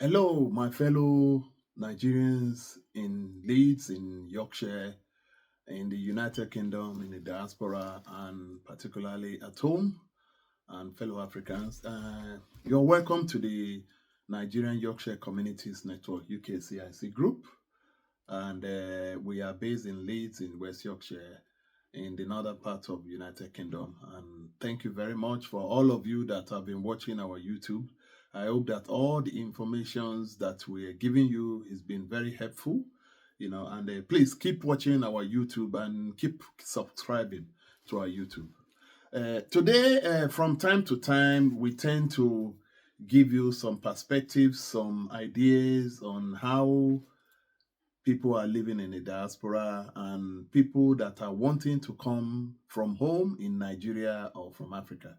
Hello, my fellow Nigerians in Leeds, in Yorkshire, in the United Kingdom, in the diaspora, and particularly at home, and fellow Africans. You're welcome to the Nigerian Yorkshire Communities Network UKCIC group, and we are based in Leeds, in West Yorkshire, in the northern part of United Kingdom. And thank you very much for all of you that have been watching our YouTube. I hope that all the informations that we're giving you has been very helpful, and please keep watching our YouTube and keep subscribing to our YouTube. Today, from time to time, we tend to give you some perspectives, some ideas on how people are living in the diaspora and people that are wanting to come from home in Nigeria or from Africa,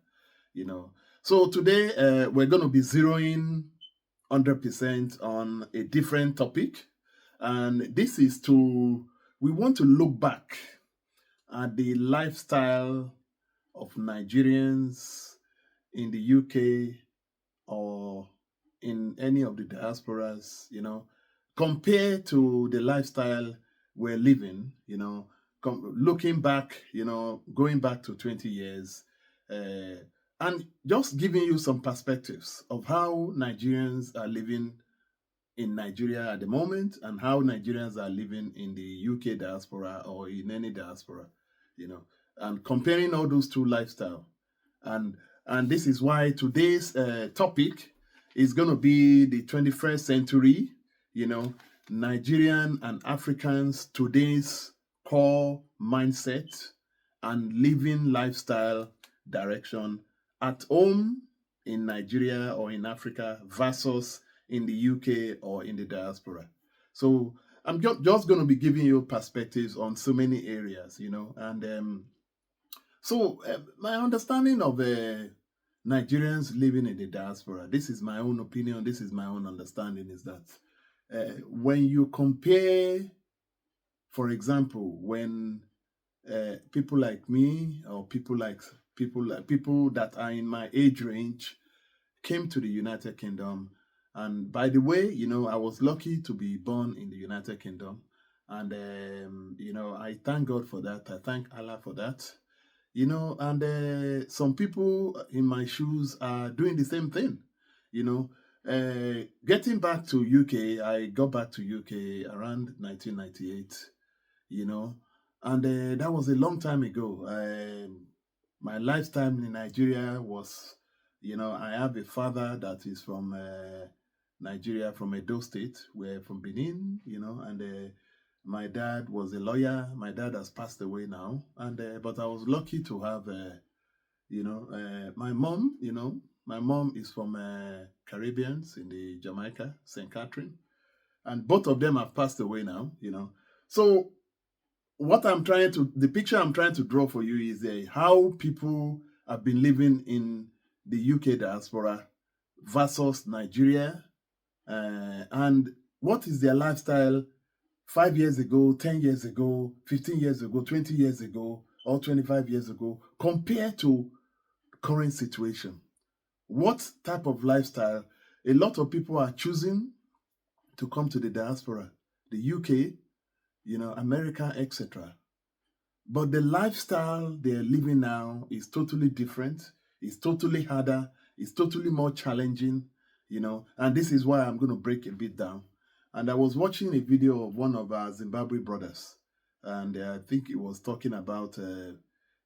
you know. So today we're going to be zeroing 100% on a different topic. And this is we want to look back at the lifestyle of Nigerians in the UK or in any of the diasporas, compared to the lifestyle we're living, looking back, going back to 20 years, and just giving you some perspectives of how Nigerians are living in Nigeria at the moment and how Nigerians are living in the UK diaspora or in any diaspora, and comparing all those two lifestyles. And and this is why today's topic is going to be the 21st century, Nigerian and Africans today's core mindset and living lifestyle direction at home in Nigeria or in Africa versus in the UK or in the diaspora. So I'm just going to be giving you perspectives on so many areas, and my understanding of Nigerians living in the diaspora, this is my own opinion, this is my own understanding, is that when you compare, for example, when people like me or people that are in my age range came to the United Kingdom, and by the way, I was lucky to be born in the United Kingdom, and I thank God for that. I thank Allah for that. And some people in my shoes are doing the same thing. Getting back to UK, I got back to UK around 1998. you know, and that was a long time ago. My lifetime in Nigeria was, I have a father that is from Nigeria, from Edo State. We're from Benin, and my dad was a lawyer. My dad has passed away now, and but I was lucky to have, my mom. My mom is from Caribbeans in the Jamaica, St. Catherine, and both of them have passed away now. So the picture I'm trying to draw for you is how people have been living in the UK diaspora versus Nigeria, and what is their lifestyle 5 years ago, 10 years ago, 15 years ago, 20 years ago, or 25 years ago, compared to current situation. What type of lifestyle? A lot of people are choosing to come to the diaspora, the UK, America, etc. But the lifestyle they're living now is totally different. It's totally harder. It's totally more challenging, And this is why I'm going to break a bit down. And I was watching a video of one of our Zimbabwe brothers, and I think it was talking about, a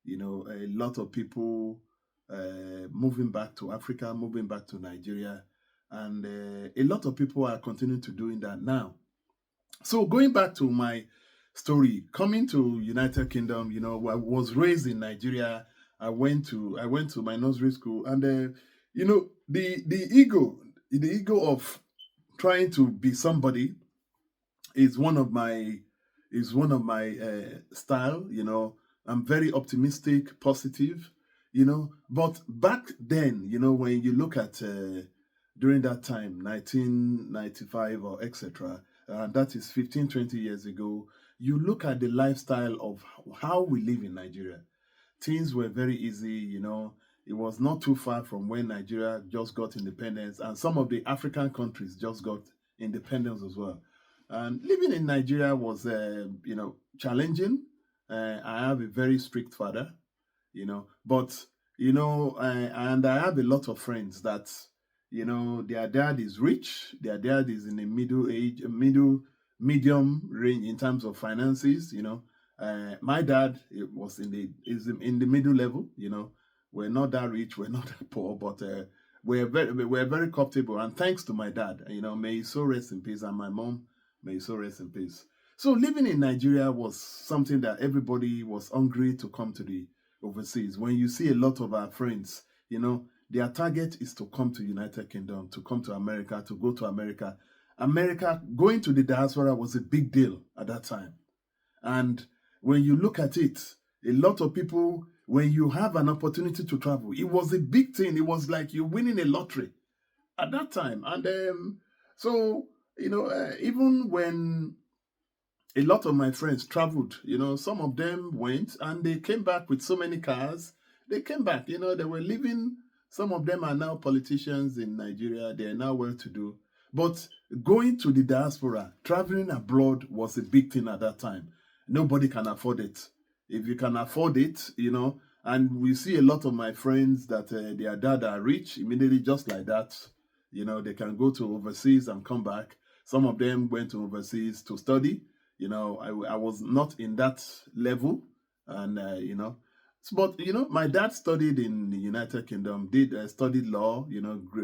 lot of people moving back to Africa, moving back to Nigeria, and a lot of people are continuing to doing that now. So going back to my story, coming to United Kingdom, I was raised in Nigeria. I went to my nursery school, and the ego of trying to be somebody is one of my style. I'm very optimistic, positive. But back then, when you look at during that time, 1995 or etc., that is 15, 20 years ago, you look at the lifestyle of how we live in Nigeria. Things were very easy, It was not too far from when Nigeria just got independence, and some of the African countries just got independence as well. And living in Nigeria was, challenging. I have a very strict father, but and I have a lot of friends that, their dad is rich, their dad is in the medium range in terms of finances. My dad is in the middle level. We're not that rich, we're not that poor, but we're very comfortable. And thanks to my dad, may he so rest in peace, and my mom, may he so rest in peace. So living in Nigeria was something that everybody was hungry to come to the overseas. When you see a lot of our friends, their target is to come to United Kingdom, to come to America, to go to America. America, going to the diaspora was a big deal at that time. And when you look at it, a lot of people, when you have an opportunity to travel, it was a big thing. It was like you're winning a lottery at that time. And even when a lot of my friends traveled, some of them went and they came back with so many cars. They came back, they were living. Some of them are now politicians in Nigeria. They are now well to do. But going to the diaspora, traveling abroad was a big thing at that time. Nobody can afford it. If you can afford it, and we see a lot of my friends that their dad are rich, immediately just like that, they can go to overseas and come back. Some of them went to overseas to study. I was not in that level, and but my dad studied in the United Kingdom, did studied law,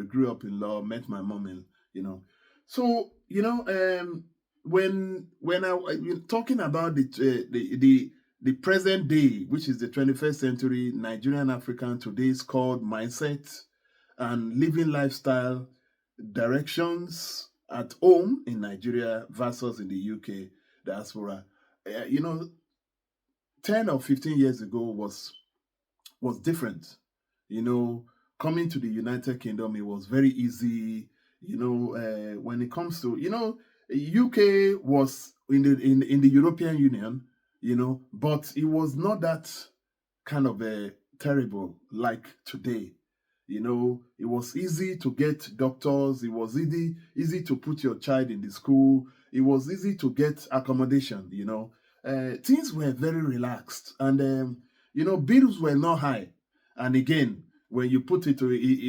grew up in law, met my mom in, so when talking about the present day, which is the 21st century Nigerian African today's called mindset and living lifestyle directions at home in Nigeria versus in the UK diaspora. 10 or 15 years ago was different. Coming to the United Kingdom, it was very easy. When it comes to, UK was in the European Union, but it was not that kind of terrible like today. It was easy to get doctors. It was easy to put your child in the school. It was easy to get accommodation. Things were very relaxed, and bills were not high. And again, when you put it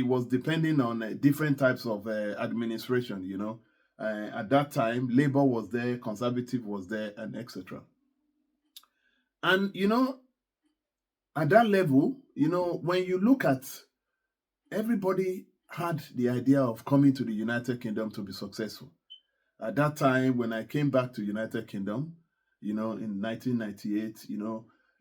was depending on different types of administration. At that time, Labour was there, Conservative was there, and etc. And at that level, when you look at, everybody had the idea of coming to the United Kingdom to be successful. At that time, when I came back to United Kingdom, in 1998,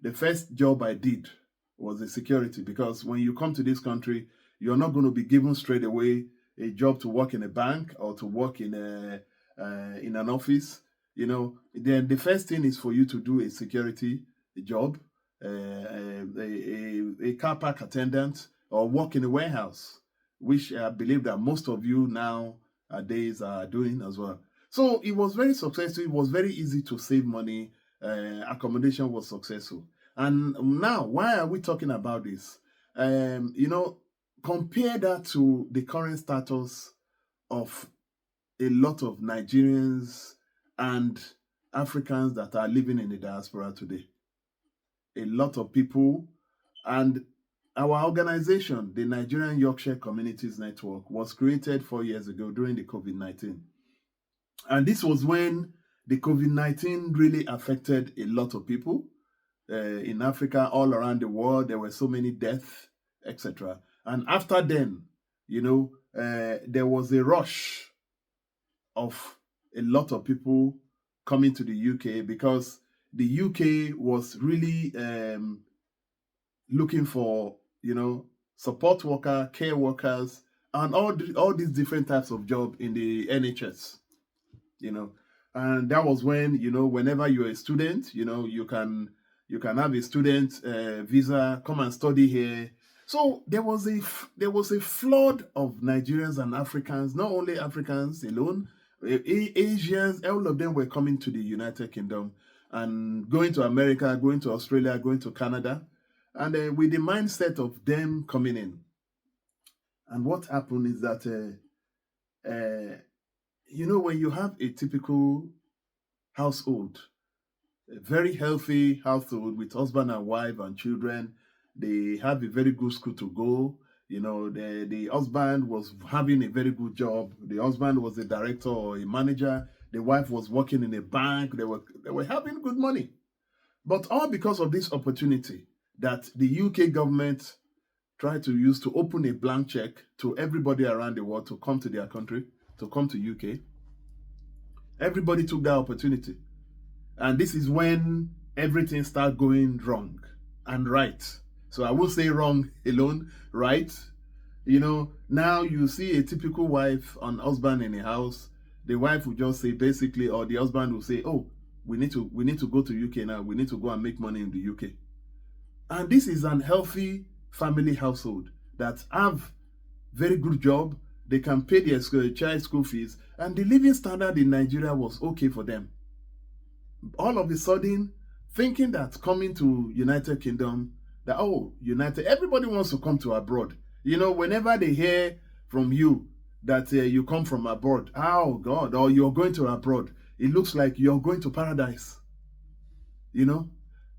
the first job I did was a security, because when you come to this country, you're not going to be given straight away a job to work in a bank or to work in an office. Then the first thing is for you to do a security job, a car park attendant, or work in a warehouse, which I believe that most of you nowadays are doing as well. So it was very successful. It was very easy to save money. Accommodation was successful. And now, why are we talking about this? Compare that to the current status of a lot of Nigerians and Africans that are living in the diaspora today. A lot of people, and our organization, the Nigerian Yorkshire Communities Network, was created 4 years ago during the COVID-19. And this was when the COVID-19 really affected a lot of people in Africa, all around the world. There were so many deaths, etc. And after then, there was a rush of a lot of people coming to the UK, because the UK was really looking for, support worker, care workers, and all these different types of job in the NHS. And that was when, whenever you're a student, you can have a student visa, come and study here. So there was a flood of Nigerians and Africans, not only Africans alone, Asians, all of them were coming to the United Kingdom and going to America, going to Australia, going to Canada. And with the mindset of them coming in. And what happened is that, when you have a typical household, a very healthy household with husband and wife and children, they have a very good school to go. The husband was having a very good job. The husband was a director or a manager. The wife was working in a bank. They were having good money. But all because of this opportunity that the UK government tried to use to open a blank check to everybody around the world to come to their country, to come to UK. Everybody took that opportunity. And this is when everything started going wrong and right. So I won't say wrong alone, right? Now you see a typical wife and husband in a house. The wife will just say basically, or the husband will say, oh, we need to go to UK now. We need to go and make money in the UK. And this is an healthy family household that have very good job. They can pay their child school fees, and the living standard in Nigeria was okay for them. All of a sudden, thinking that coming to United Kingdom, that everybody wants to come to abroad. Whenever they hear from you that you come from abroad, oh God, or you're going to abroad, it looks like you're going to paradise.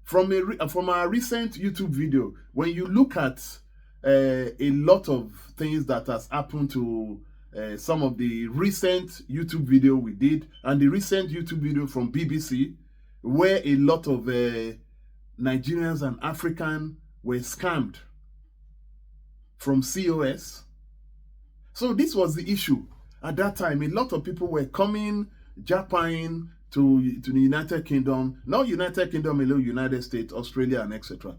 From our recent YouTube video, when you look at a lot of things that has happened to some of the recent YouTube video we did, and the recent YouTube video from BBC, where a lot of Nigerians and Africans were scammed from COS. So this was the issue. At that time, a lot of people were coming, Japan, to the United Kingdom, not United Kingdom alone, United States, Australia, and etc.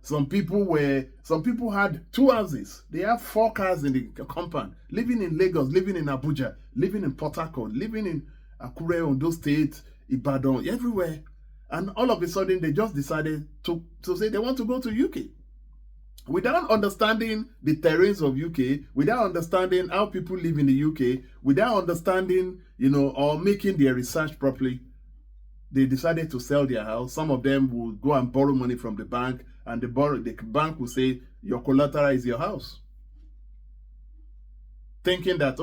Some people had 2 houses. They have 4 cars in the compound, living in Lagos, living in Abuja, living in Port Harcourt, living in Akure, Ondo State, Ibadan, everywhere. And all of a sudden, they just decided to say they want to go to UK. Without understanding the terrains of UK, without understanding how people live in the UK, without understanding, or making their research properly, they decided to sell their house. Some of them would go and borrow money from the bank, and the bank will say, your collateral is your house. Thinking that,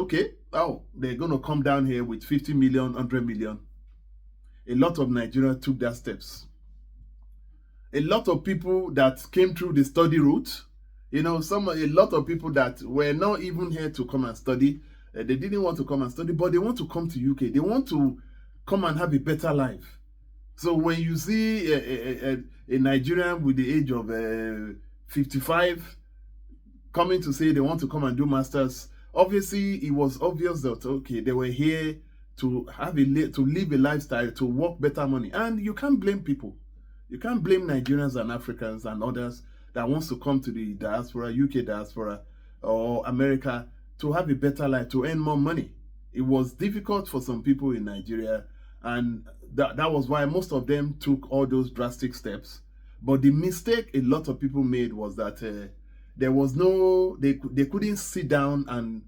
they're going to come down here with 50 million, 100 million. A lot of Nigerians took that steps. A lot of people that came through the study route, a lot of people that were not even here to come and study, they didn't want to come and study, but they want to come to UK. They want to come and have a better life. So when you see a Nigerian with the age of 55 coming to say they want to come and do masters, obviously it was obvious that they were here to live a lifestyle, to work better money. And you can't blame people. You can't blame Nigerians and Africans and others that wants to come to the diaspora, UK diaspora, or America to have a better life, to earn more money. It was difficult for some people in Nigeria, and that was why most of them took all those drastic steps. But the mistake a lot of people made was that they couldn't sit down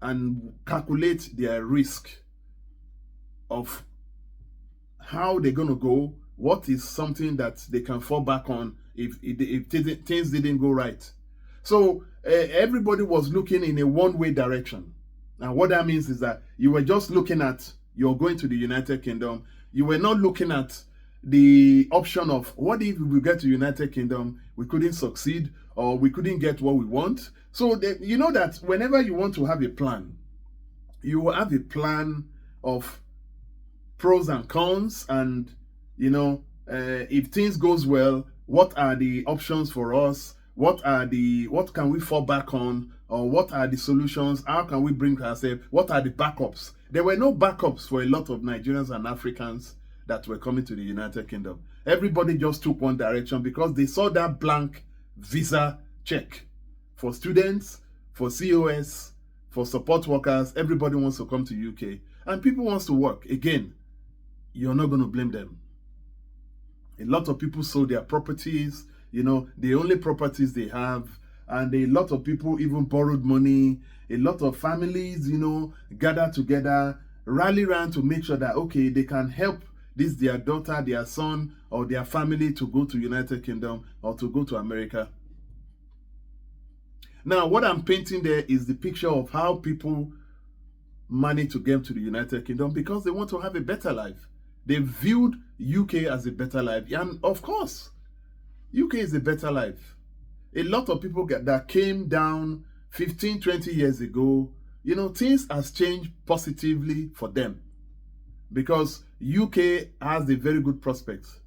and calculate their risk of how they're going to go. What is something that they can fall back on if things didn't go right? So everybody was looking in a one-way direction. And what that means is that you were just looking at you're going to the United Kingdom. You were not looking at the option of what if we get to United Kingdom, we couldn't succeed, or we couldn't get what we want. So that whenever you want to have a plan, you will have a plan of pros and cons, and if things goes well, what are the options for us? What can we fall back on? Or what are the solutions? How can we bring ourselves? What are the backups? There were no backups for a lot of Nigerians and Africans that were coming to the United Kingdom. Everybody just took one direction because they saw that blank visa check. For students, for COS, for support workers, everybody wants to come to UK. And people wants to work. Again, you're not going to blame them. A lot of people sold their properties, the only properties they have, and a lot of people even borrowed money. A lot of families, gather together, rally around to make sure that, they can help this their daughter, their son, or their family to go to United Kingdom or to go to America. Now, what I'm painting there is the picture of how people manage to get to the United Kingdom because they want to have a better life. They viewed UK as a better life. And of course, UK is a better life. A lot of people that came down 15, 20 years ago, you know, things has changed positively for them because UK has a very good prospects.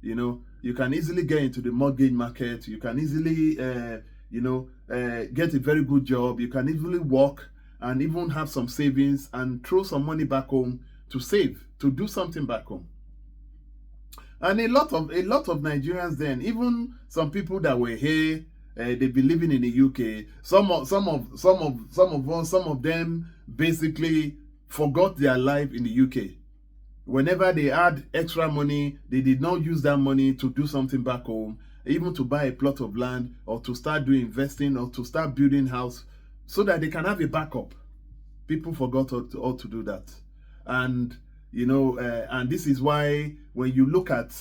You know, you can easily get into the mortgage market. You can easily, get a very good job. You can easily work and even have some savings and throw some money back home to save, to do something back home. And a lot of Nigerians then, even some people that were here, they've been living in the UK. Some of them basically forgot their life in the UK. Whenever they had extra money, they did not use that money to do something back home, even to buy a plot of land or to start doing investing or to start building house so that they can have a backup. People forgot how to do that. And, you know, and this is why when you look at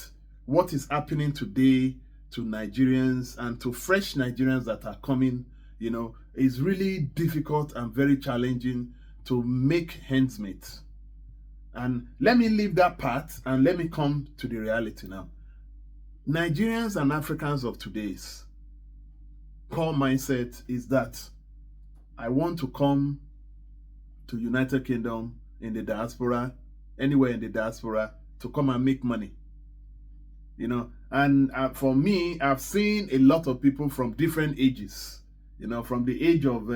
what is happening today to Nigerians and to fresh Nigerians that are coming, you know, it's really difficult and very challenging to make ends meet. And let me leave that part and let me come to the reality now. Nigerians and Africans of today's core mindset is that I want to come to United Kingdom in the diaspora, anywhere in the diaspora, to come and make money. You know, and for me, I've seen a lot of people from different ages, you know, from the age of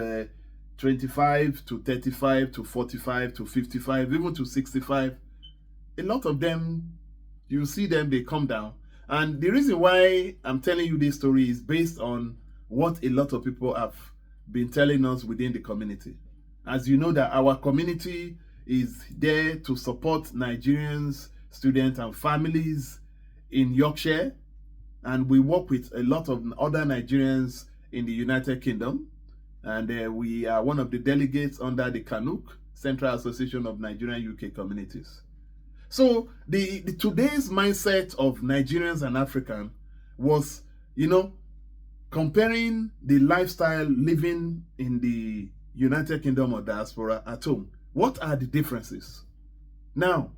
25 to 35 to 45 to 55, even to 65. A lot of them, you see them, they come down. And the reason why I'm telling you this story is based on what a lot of people have been telling us within the community. As you know that our community is there to support Nigerians, students and families in Yorkshire. And we work with a lot of other Nigerians in the United Kingdom. And we are one of the delegates under the CANUC, Central Association of Nigerian UK Communities. So the today's mindset of Nigerians and Africans was, you know, comparing the lifestyle living in the United Kingdom or diaspora at home. What are the differences? Now,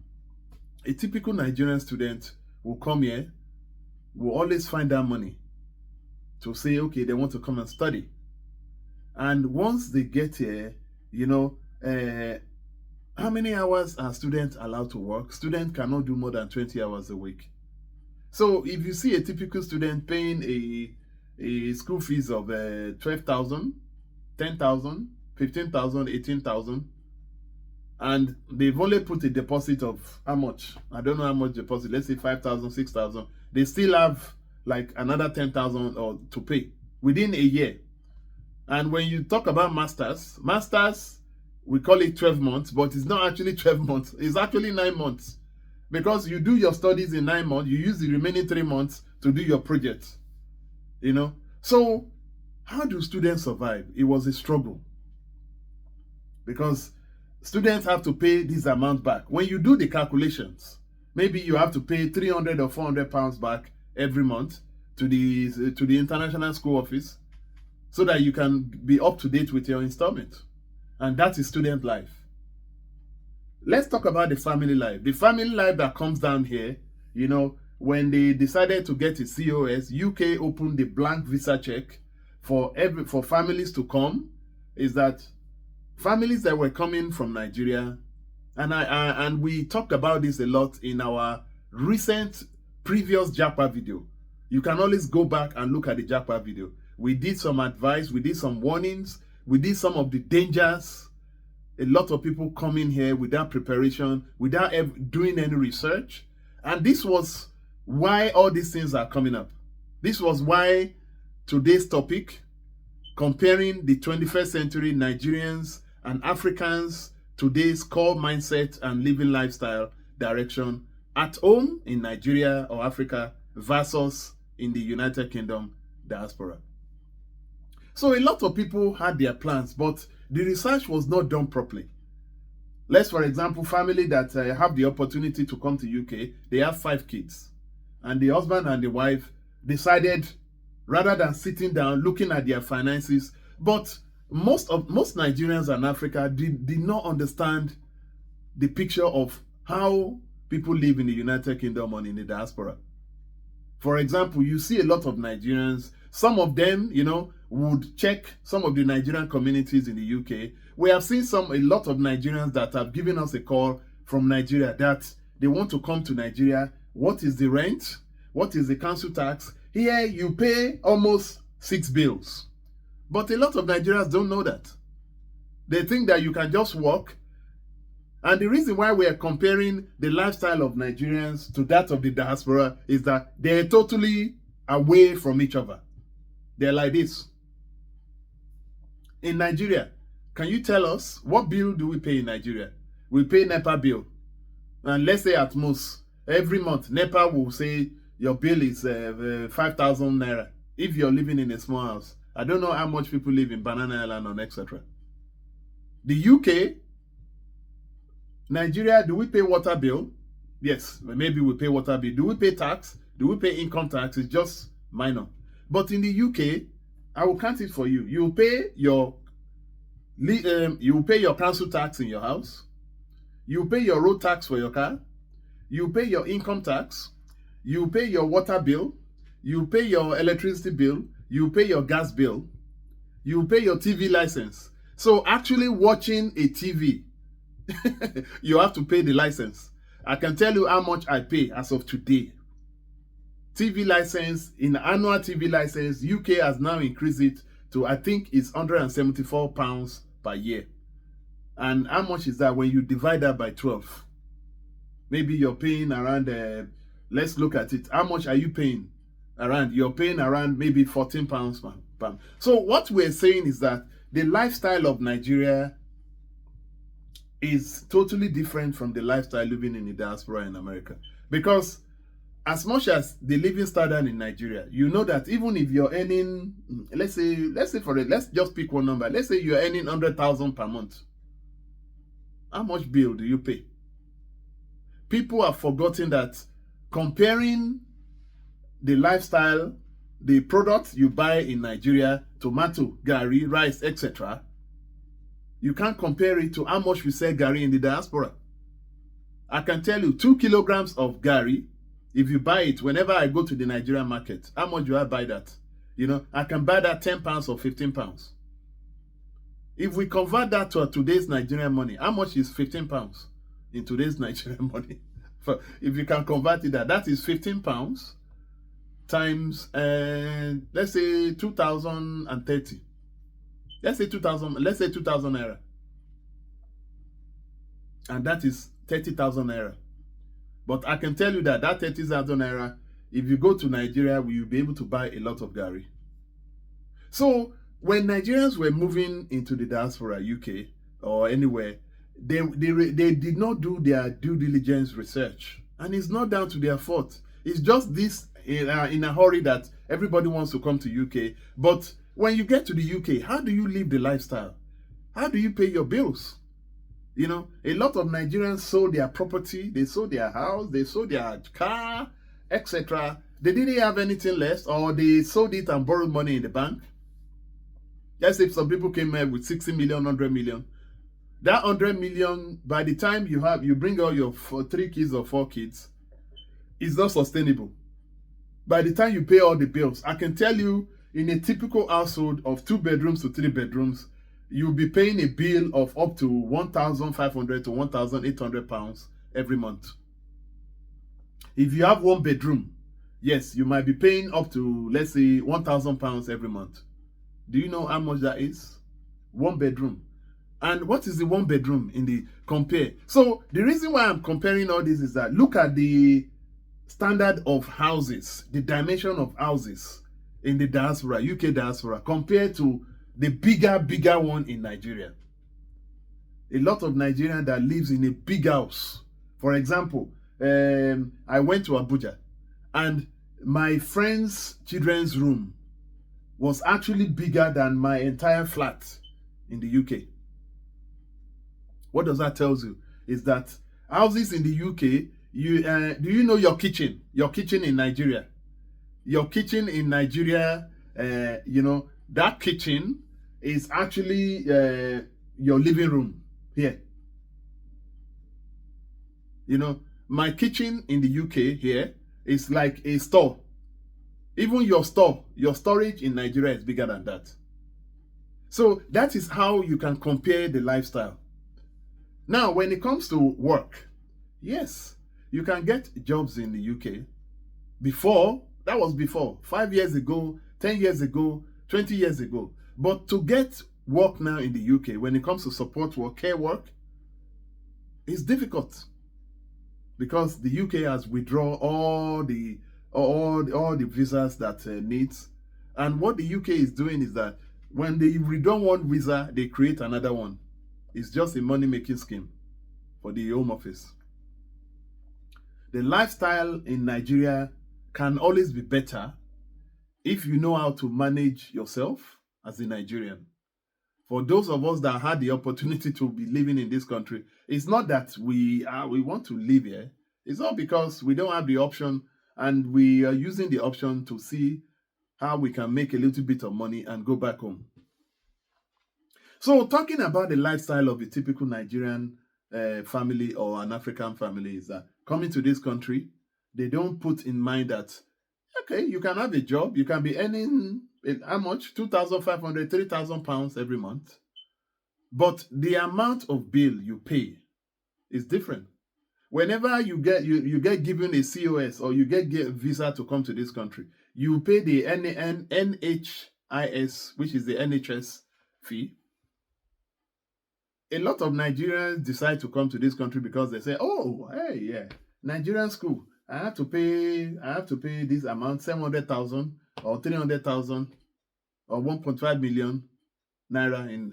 a typical Nigerian student will come here, will always find that money to say, okay, they want to come and study. And once they get here, you know, how many hours are students allowed to work? Students cannot do more than 20 hours a week. So if you see a typical student paying a school fees of 12,000, 10,000, 15,000, 18,000, and they've only put a deposit of how much? I don't know how much deposit. Let's say 5,000, 6,000. They still have like another 10,000 or to pay within a year. And when you talk about masters, we call it 12 months, but it's not actually 12 months. It's actually 9 months. Because you do your studies in 9 months, you use the remaining 3 months to do your project. You know? So, how do students survive? It was a struggle. Because students have to pay this amount back. When you do the calculations, maybe you have to pay 300 or 400 pounds back every month to the international school office, so that you can be up to date with your installment. And that is student life. Let's talk about the family life. The family life that comes down here, you know, when they decided to get a COS, UK opened the blank visa check for families to come, is that families that were coming from Nigeria, and we talked about this a lot in our recent previous JAPA video. You can always go back and look at the JAPA video. We did some advice, we did some warnings, we did some of the dangers. A lot of people come in here without preparation, without doing any research. And this was why all these things are coming up. This was why today's topic, comparing the 21st century Nigerians and Africans, today's core mindset and living lifestyle direction at home in Nigeria or Africa versus in the United Kingdom diaspora. So a lot of people had their plans, but the research was not done properly. Let's, for example, family that have the opportunity to come to UK, they have 5 kids. And the husband and the wife decided, rather than sitting down, looking at their finances, but most Nigerians and Africa did not understand the picture of how people live in the United Kingdom and in the diaspora. For example, you see a lot of Nigerians, some of them, would check some of the Nigerian communities in the UK. We have seen a lot of Nigerians that have given us a call from Nigeria that they want to come to Nigeria. What is the rent? What is the council tax? Here you pay almost 6 bills. But a lot of Nigerians don't know that. They think that you can just walk. And the reason why we are comparing the lifestyle of Nigerians to that of the diaspora is that they're totally away from each other. They're like this. In Nigeria, can you tell us what bill do we pay in Nigeria? We pay NEPA bill. And let's say at most, every month, NEPA will say your bill is 5,000 naira if you're living in a small house. I don't know how much people live in Banana Island or etc. The UK, Nigeria, do we pay water bill? Yes, maybe we pay water bill. Do we pay tax? Do we pay income tax? It's just minor. But in the UK, I will count it for you. You pay your council tax in your house. You pay your road tax for your car. You pay your income tax. You pay your water bill. You pay your electricity bill. You pay your gas bill. You pay your TV license. So actually watching a TV, you have to pay the license. I can tell you how much I pay as of today. TV license, in annual TV license, UK has now increased it to, I think it's £174 per year. And how much is that when you divide that by 12? Maybe you're paying around, let's look at it. How much are you paying? You're paying around maybe £14 per. So what we're saying is that the lifestyle of Nigeria is totally different from the lifestyle living in the diaspora in America. Because as much as the living standard in Nigeria, you know that even if you're earning, let's just pick one number. Let's say you're earning 100,000 per month. How much bill do you pay? People have forgotten that comparing the lifestyle, the products you buy in Nigeria, tomato, gari, rice, etc., you can't compare it to how much we sell gari in the diaspora. I can tell you 2 kilograms of gari, if you buy it, whenever I go to the Nigerian market, how much do I buy that? I can buy that £10 or £15. If we convert that to today's Nigerian money, how much is £15 in today's Nigerian money? If you can convert it, that is £15 times, let's say 2,030. Let's say 2,000 naira. And that is 30,000 naira. But I can tell you that 30,000 naira, if you go to Nigeria, will you be able to buy a lot of gari? So when Nigerians were moving into the diaspora, UK or anywhere, they did not do their due diligence research. And it's not down to their fault. It's just this in a hurry that everybody wants to come to UK. But when you get to the UK, how do you live the lifestyle? How do you pay your bills? A lot of Nigerians sold their property, they sold their house, they sold their car, etc. They didn't have anything left, or they sold it and borrowed money in the bank. Let's say some people came here with 60 million, 100 million. That 100 million, by the time you bring out your 3 kids or 4 kids, it's not sustainable. By the time you pay all the bills, I can tell you, in a typical household of 2 bedrooms to 3 bedrooms, you'll be paying a bill of up to £1,500 to £1,800 every month. If you have 1 bedroom, yes, you might be paying up to, let's say, £1,000 every month. Do you know how much that is? 1 bedroom. And what is the 1 bedroom in the compare? So the reason why I'm comparing all this is that look at the standard of houses, the dimension of houses in the diaspora, UK diaspora, compared to the bigger one in Nigeria. A lot of Nigerians that lives in a big house. For example, I went to Abuja and my friend's children's room was actually bigger than my entire flat in the UK. What does that tell you? Is that houses in the UK, do you know your kitchen? Your kitchen in Nigeria. Your kitchen in Nigeria, that kitchen is actually your living room here. My kitchen in the UK here is like a store. Even your storage in Nigeria is bigger than that. So that is how you can compare the lifestyle. Now, when it comes to work, yes, you can get jobs in the UK. That was before, 5 years ago, 10 years ago, 20 years ago. But to get work now in the UK, when it comes to support work, care work, it's difficult because the UK has withdrawn all the visas that needs. And what the UK is doing is that when they withdraw one visa, they create another one. It's just a money-making scheme for the Home Office. The lifestyle in Nigeria can always be better if you know how to manage yourself as a Nigerian. For those of us that had the opportunity to be living in this country, it's not that we want to live here. It's not because we don't have the option, and we are using the option to see how we can make a little bit of money and go back home. So talking about the lifestyle of a typical Nigerian family or an African family is that coming to this country, they don't put in mind that, okay, you can have a job, you can be earning how much? 2,500, 3,000 pounds every month. But the amount of bill you pay is different. Whenever you get given a COS or you get a visa to come to this country, you pay the NHIS, which is the NHS fee. A lot of Nigerians decide to come to this country because they say, oh, hey, yeah, Nigerian school, I have to pay this amount, 700,000 or 300,000 or 1.5 million naira.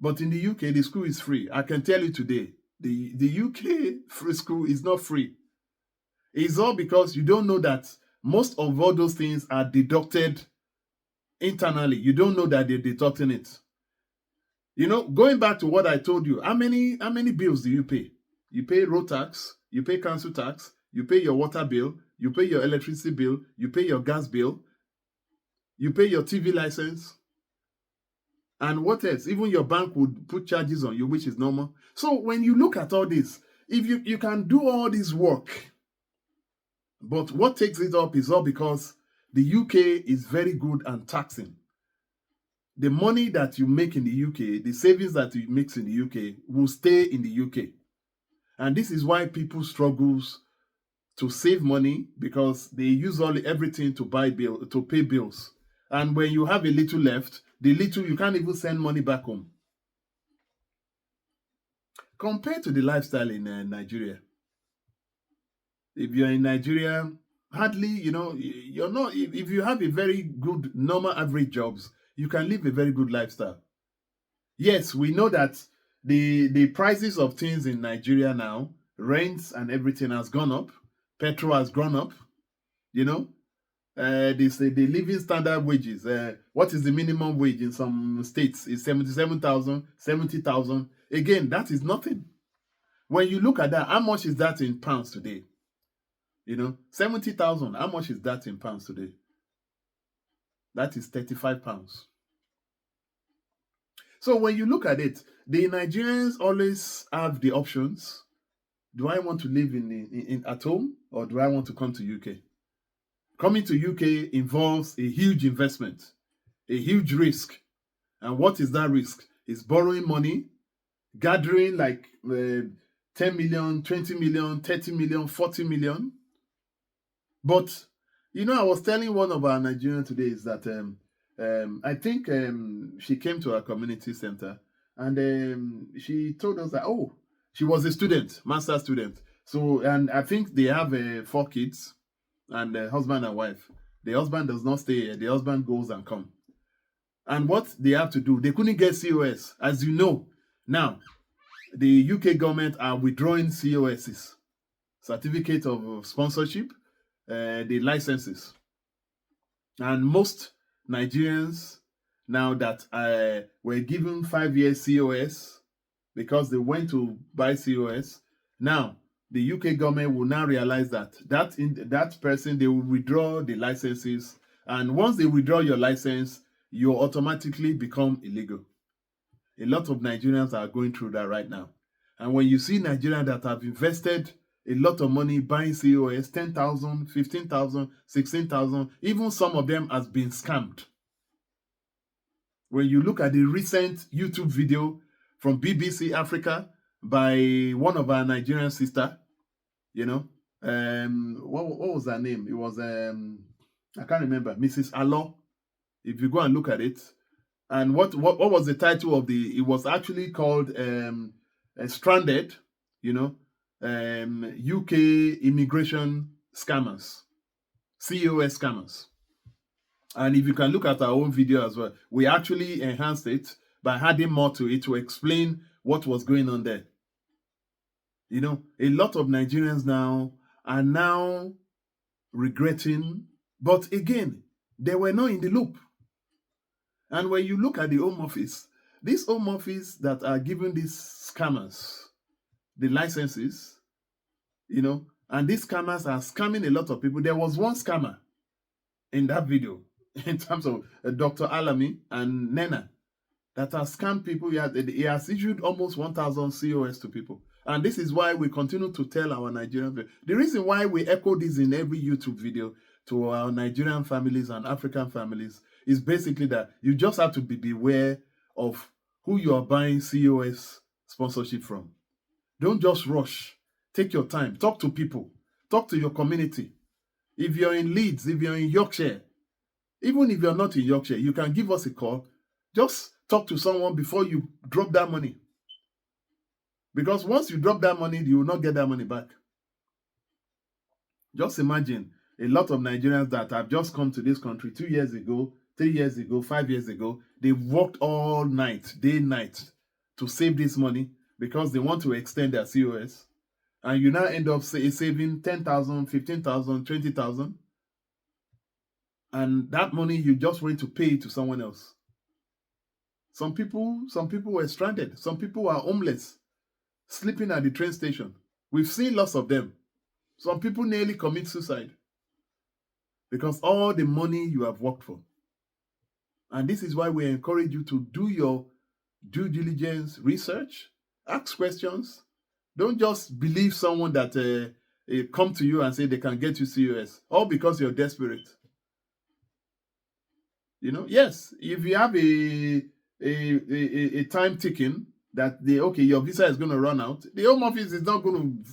But in the UK, the school is free. I can tell you today, the UK free school is not free. It's all because you don't know that most of all those things are deducted internally. You don't know that they're deducting it. Going back to what I told you, how many bills do you pay? You pay road tax, you pay council tax, you pay your water bill, you pay your electricity bill, you pay your gas bill, you pay your TV license, and what else? Even your bank would put charges on you, which is normal. So when you look at all this, if you can do all this work, but what takes it up is all because the UK is very good at taxing. The money that you make in the UK, the savings that you make in the UK will stay in the UK. And this is why people struggles to save money, because they use everything to pay bills. And when you have a little left, you can't even send money back home. Compared to the lifestyle in Nigeria, if you're in Nigeria, hardly, you're not, if you have a very good normal average jobs, you can live a very good lifestyle. Yes, we know that the prices of things in Nigeria now, rents and everything has gone up, petrol has gone up, they say the living standard wages. What is the minimum wage in some states? Is 77,000, 70,000. Again, that is nothing. When you look at that, how much is that in pounds today? 70,000. How much is that in pounds today? That is 35 pounds. So when you look at it, the Nigerians always have the options. Do I want to live at home, or do I want to come to UK? Coming to UK involves a huge investment, a huge risk. And what is that risk? It's borrowing money, gathering like 10 million, 20 million, 30 million, 40 million. But, I was telling one of our Nigerians today is that I think she came to our community center, and she told us that, she was a student, master's student. So, and I think they have 4 kids, and husband and wife. The husband does not stay here. The husband goes and comes. And what they have to do, they couldn't get COS. As you know, now, the UK government are withdrawing COSs, certificate of sponsorship, the licenses. And most Nigerians, now that were given 5 years COS, because they went to buy COS. Now, the UK government will now realize that person, they will withdraw the licenses. And once they withdraw your license, you automatically become illegal. A lot of Nigerians are going through that right now. And when you see Nigerians that have invested a lot of money buying COS, 10,000, 15,000, 16,000, even some of them has been scammed. When you look at the recent YouTube video from BBC Africa by one of our Nigerian sister, what was her name? It was I can't remember, Mrs. Alo. If you go and look at it, and what was the title of it was actually called Stranded, UK immigration scammers, COS scammers. And if you can look at our own video as well, we actually enhanced it by adding more to it to explain what was going on there. A lot of Nigerians now are now regretting, but again, they were not in the loop. And when you look at the Home Office, this Home Office that are giving these scammers the licenses, and these scammers are scamming a lot of people. There was one scammer in that video, in terms of Dr. Alami and Nena, that has scammed people. He has issued almost 1,000 COS to people. And this is why we continue to tell our Nigerians. The reason why we echo this in every YouTube video to our Nigerian families and African families is basically that you just have to be beware of who you are buying COS sponsorship from. Don't just rush. Take your time. Talk to people. Talk to your community. If you're in Leeds, if you're in Yorkshire, even if you're not in Yorkshire, you can give us a call. Just talk to someone before you drop that money. Because once you drop that money, you will not get that money back. Just imagine a lot of Nigerians that have just come to this country 2 years ago, 3 years ago, 5 years ago. They've worked all night, day, night, to save this money because they want to extend their COS. And you now end up saving 10,000, 15,000, 20,000. And that money you just went to pay to someone else. Some people were stranded. Some people are homeless, sleeping at the train station. We've seen lots of them. Some people nearly commit suicide because all the money you have worked for. And this is why we encourage you to do your due diligence research, ask questions. Don't just believe someone that come to you and say they can get you COS, all because you're desperate. Yes, if you have a time ticking that your visa is going to run out, the Home Office is not going to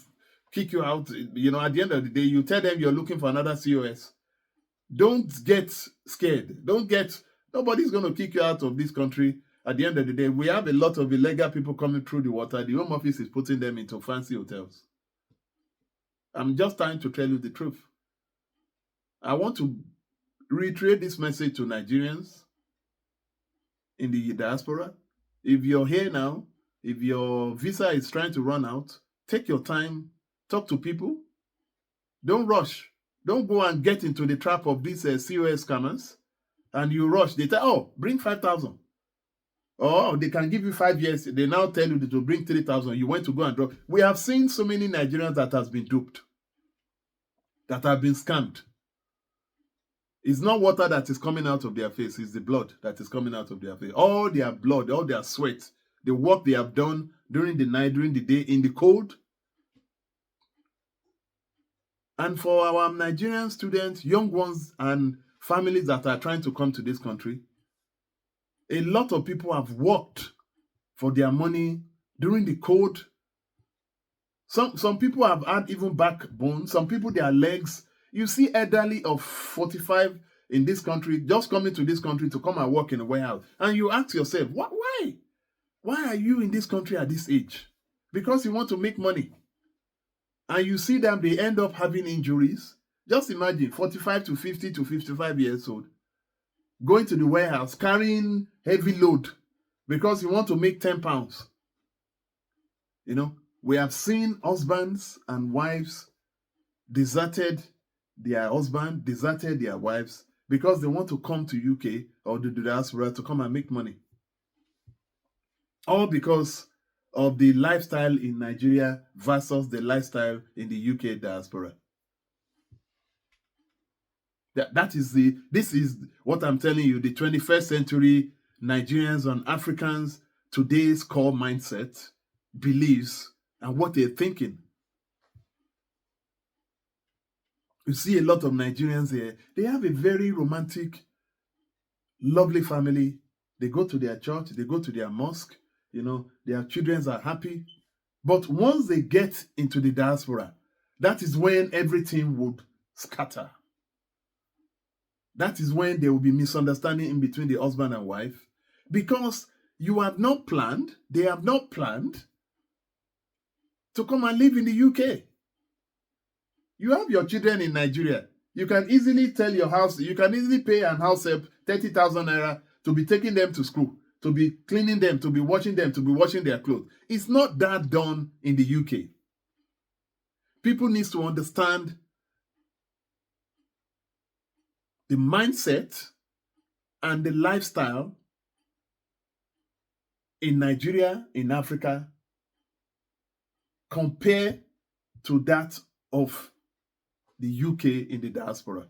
kick you out. At the end of the day, you tell them you're looking for another COS. Don't get scared. Nobody's going to kick you out of this country. At the end of the day, we have a lot of illegal people coming through the water. The Home Office is putting them into fancy hotels. I'm just trying to tell you the truth. I want to reiterate this message to Nigerians in the diaspora. If you're here now, if your visa is trying to run out, take your time, talk to people. Don't rush. Don't go and get into the trap of these COS scammers. And you rush. They tell, bring 5,000. Or they can give you 5 years. They now tell you to bring 3,000. You went to go and drop. We have seen so many Nigerians that has been duped, that have been scammed. It's not water that is coming out of their face. It's the blood that is coming out of their face. All their blood, all their sweat, the work they have done during the night, during the day, in the cold. And for our Nigerian students, young ones, and families that are trying to come to this country, a lot of people have worked for their money during the cold. Some people have had even backbone. Some people, their legs. You see elderly of 45 in this country just coming to this country to come and work in a warehouse. And you ask yourself, why? Why are you in this country at this age? Because you want to make money. And you see them, they end up having injuries. Just imagine 45 to 50 to 55 years old going to the warehouse carrying heavy load because you want to make 10 pounds. We have seen husbands and wives deserted their husband, deserted their wives because they want to come to UK or the diaspora to come and make money. All because of the lifestyle in Nigeria versus the lifestyle in the UK diaspora. This is what I'm telling you, the 21st century Nigerians and Africans, today's core mindset, beliefs, and what they're thinking. You see a lot of Nigerians here, they have a very romantic, lovely family. They go to their church, they go to their mosque, their children are happy. But once they get into the diaspora, that is when everything would scatter. That is when there will be misunderstanding in between the husband and wife, because you have not planned, they have not planned to come and live in the UK. You have your children in Nigeria. You can easily tell your house, you can easily pay an house help 30,000 naira to be taking them to school, to be cleaning them, to be washing them, to be washing their clothes. It's not that done in the UK. People need to understand the mindset and the lifestyle in Nigeria, in Africa, compare to that of the UK in the diaspora.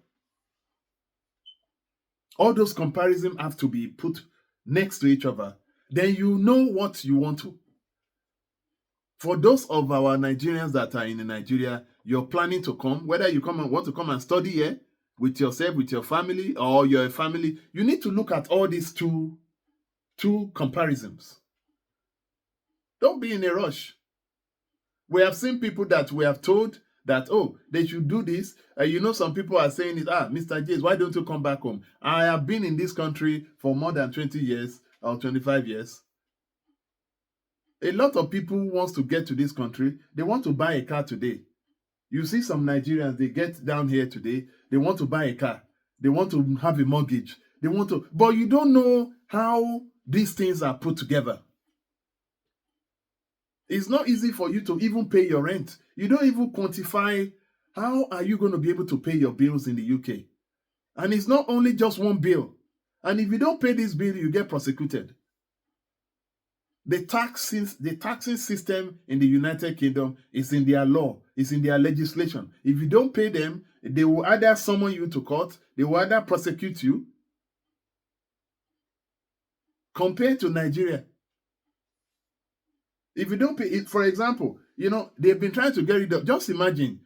All those comparisons have to be put next to each other. Then you know what you want to. For those of our Nigerians that are in Nigeria, you're planning to come, whether you want to come and study here with yourself, with your family, or your family, you need to look at all these two comparisons. Don't be in a rush. We have seen people that we have told that, they should do this. Some people are saying it, Mr. James, why don't you come back home? I have been in this country for more than 20 years or 25 years. A lot of people wants to get to this country. They want to buy a car today. You see some Nigerians, they get down here today, they want to buy a car. They want to have a mortgage. But you don't know how these things are put together. It's not easy for you to even pay your rent. You don't even quantify how are you going to be able to pay your bills in the UK. And it's not only just one bill. And if you don't pay this bill, you get prosecuted. The taxing system in the United Kingdom is in their law, is in their legislation. If you don't pay them, they will either summon you to court, they will either prosecute you. Compared to Nigeria, if you don't pay it, for example, they've been trying to get rid of, just imagine,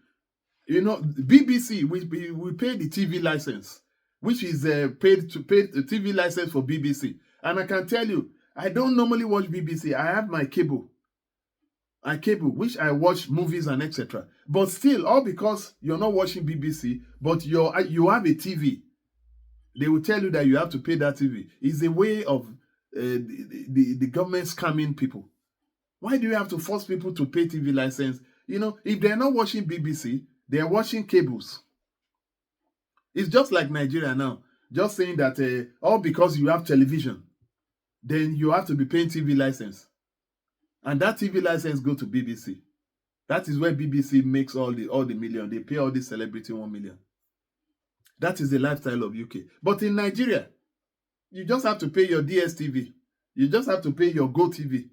BBC, we pay the TV license, which is paid the TV license for BBC. And I can tell you, I don't normally watch BBC. I have my cable, which I watch movies and etc. But still, all because you're not watching BBC, but you have a TV. They will tell you that you have to pay that TV. It's a way of the government scamming people. Why do you have to force people to pay TV license? If they're not watching BBC, they're watching cables. It's just like Nigeria now. Just saying that all because you have television, then you have to be paying TV license. And that TV license go to BBC. That is where BBC makes all the million. They pay all the celebrity 1 million. That is the lifestyle of UK. But in Nigeria, you just have to pay your DSTV. You just have to pay your GoTV.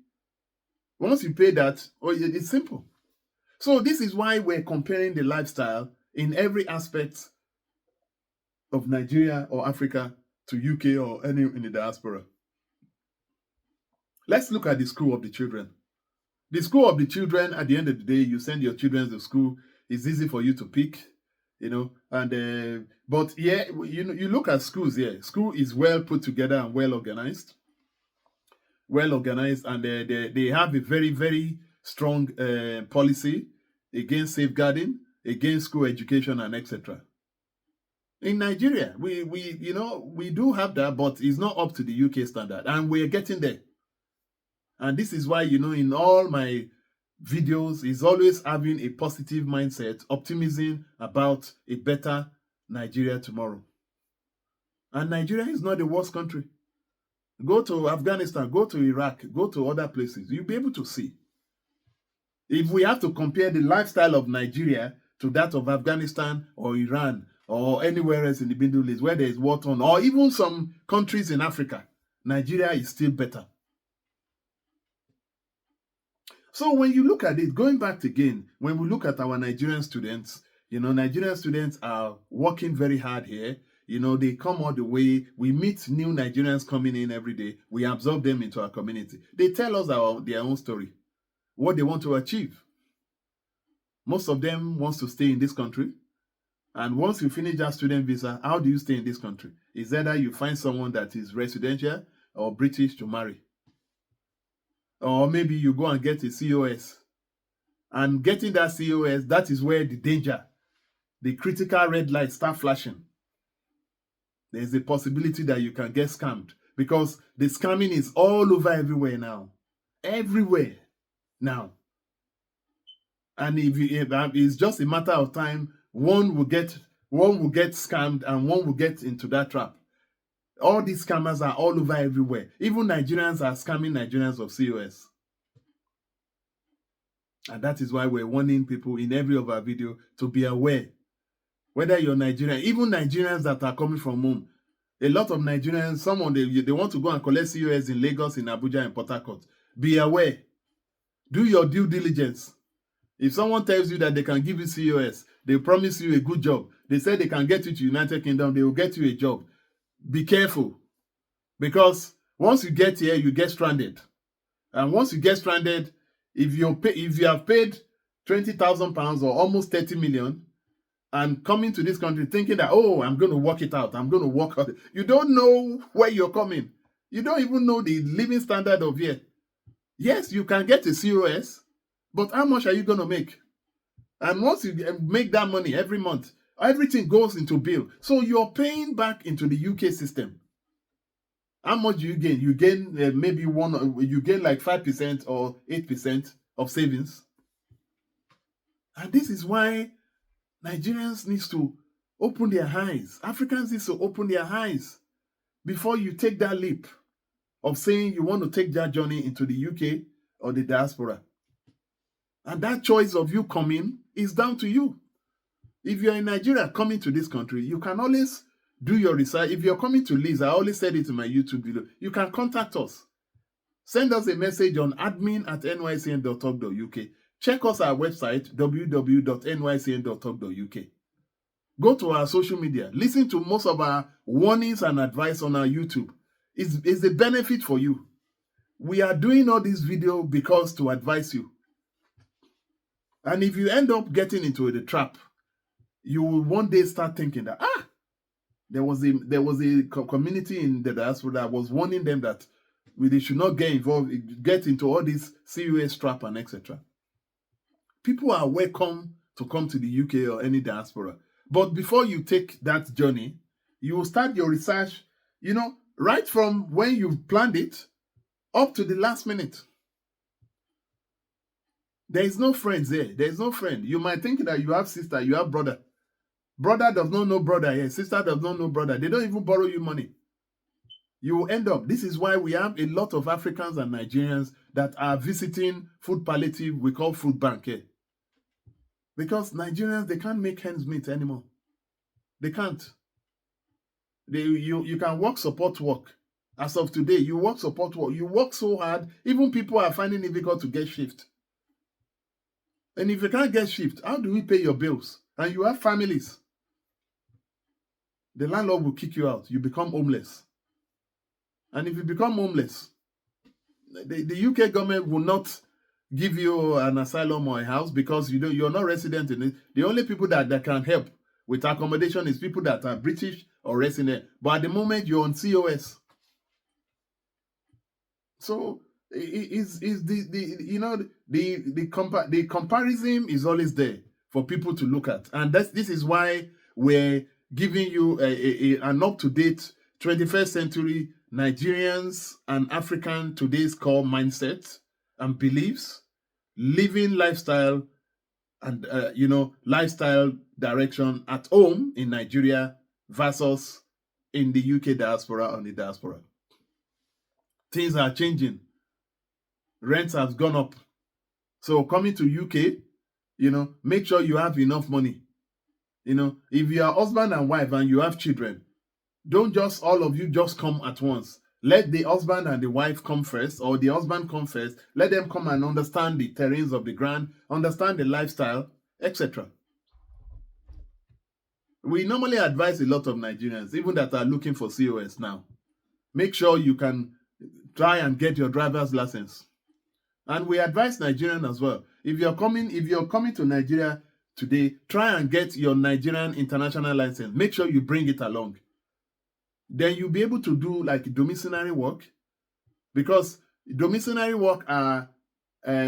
Once you pay that, it's simple. So this is why we're comparing the lifestyle in every aspect of Nigeria or Africa to UK or any in the diaspora. Let's look at the school of the children. The school of the children, at the end of the day, you send your children to school. It's easy for you to pick, but yeah, you look at schools here. School is well put together and well organized, and they have a very, very strong policy against safeguarding, against school education, and etc. In Nigeria, we do have that, but it's not up to the UK standard, and we're getting there. And this is why, in all my videos, is always having a positive mindset, optimism about a better Nigeria tomorrow. And Nigeria is not the worst country. Go to Afghanistan, go to Iraq, go to other places. You'll be able to see. If we have to compare the lifestyle of Nigeria to that of Afghanistan or Iran or anywhere else in the Middle East where there is war torn, or even some countries in Africa, Nigeria is still better. So when you look at it, going back again, when we look at our Nigerian students, Nigerian students are working very hard here. They come all the way. We meet new Nigerians coming in every day. We absorb them into our community. They tell us their own story, what they want to achieve. Most of them wants to stay in this country. And once you finish that student visa, how do you stay in this country? It's either you find someone that is residential or British to marry. Or maybe you go and get a COS. And getting that COS, that is where the danger, the critical red lights start flashing. There's a possibility that you can get scammed because the scamming is all over everywhere now. Everywhere now. And if it's just a matter of time, one will get scammed and one will get into that trap. All these scammers are all over everywhere. Even Nigerians are scamming Nigerians of COS. And that is why we're warning people in every of our video to be aware. Whether you're Nigerian, even Nigerians that are coming from home. A lot of Nigerians, they want to go and collect COS in Lagos, in Abuja, and Port Harcourt. Be aware. Do your due diligence. If someone tells you that they can give you COS, they promise you a good job. They say they can get you to United Kingdom, they will get you a job. Be careful. Because once you get here, you get stranded. And once you get stranded, if you have paid £20,000 or almost 30 million, and coming to this country thinking that, oh, I'm going to work it out. I'm going to work out. You don't know where you're coming. You don't even know the living standard of here. Yes, you can get a COS, but how much are you going to make? And once you make that money every month, everything goes into bill. So you're paying back into the UK system. How much do you gain? You gain you gain like 5% or 8% of savings. And this is why Nigerians need to open their eyes. Africans need to open their eyes before you take that leap of saying you want to take that journey into the UK or the diaspora. And that choice of you coming is down to you. If you're in Nigeria coming to this country, you can always do your research. If you're coming to Liz, I always said it in my YouTube video, you can contact us. Send us a message on admin@nycn.org.uk. Check us our website, www.nycn.org.uk. Go to our social media. Listen to most of our warnings and advice on our YouTube. It's a benefit for you. We are doing all this video because to advise you. And if you end up getting into the trap, you will one day start thinking that, there was a community in the diaspora that was warning them that they should not get involved, get into all this COS trap and etc. People are welcome to come to the UK or any diaspora. But before you take that journey, you will start your research, right from when you've planned it up to the last minute. There is no friends there. There is no friend. You might think that you have sister, you have brother. Brother does not know brother here. Sister does not know brother. They don't even borrow you money. You will end up. This is why we have a lot of Africans and Nigerians that are visiting food palliative, we call food bank here. Because Nigerians, they can't make ends meet anymore. They can't. You can work support work. As of today, you work support work. You work so hard, even people are finding it difficult to get shift. And if you can't get shift, how do we pay your bills? And you have families. The landlord will kick you out. You become homeless. And if you become homeless, the UK government will not give you an asylum or a house because you're not resident in it. The only people that can help with accommodation is people that are British or resident. But at the moment, you're on COS. So the comparison is always there for people to look at. And this is why we're giving you an up-to-date 21st century Nigerians and African today's core mindset and beliefs, living lifestyle and lifestyle direction at home in Nigeria versus in the UK diaspora or the diaspora. Things are changing. Rents have gone up. So coming to UK, make sure you have enough money. If you are husband and wife and you have children, don't just all of you just come at once. Let the husband and the wife come first, or the husband come first. Let them come and understand the terrains of the ground, understand the lifestyle, etc. We normally advise a lot of Nigerians, even that are looking for COS now. Make sure you can try and get your driver's license. And we advise Nigerians as well. If you're coming to Nigeria today, try and get your Nigerian international license. Make sure you bring it along. Then you'll be able to do like domiciliary work, because domiciliary work are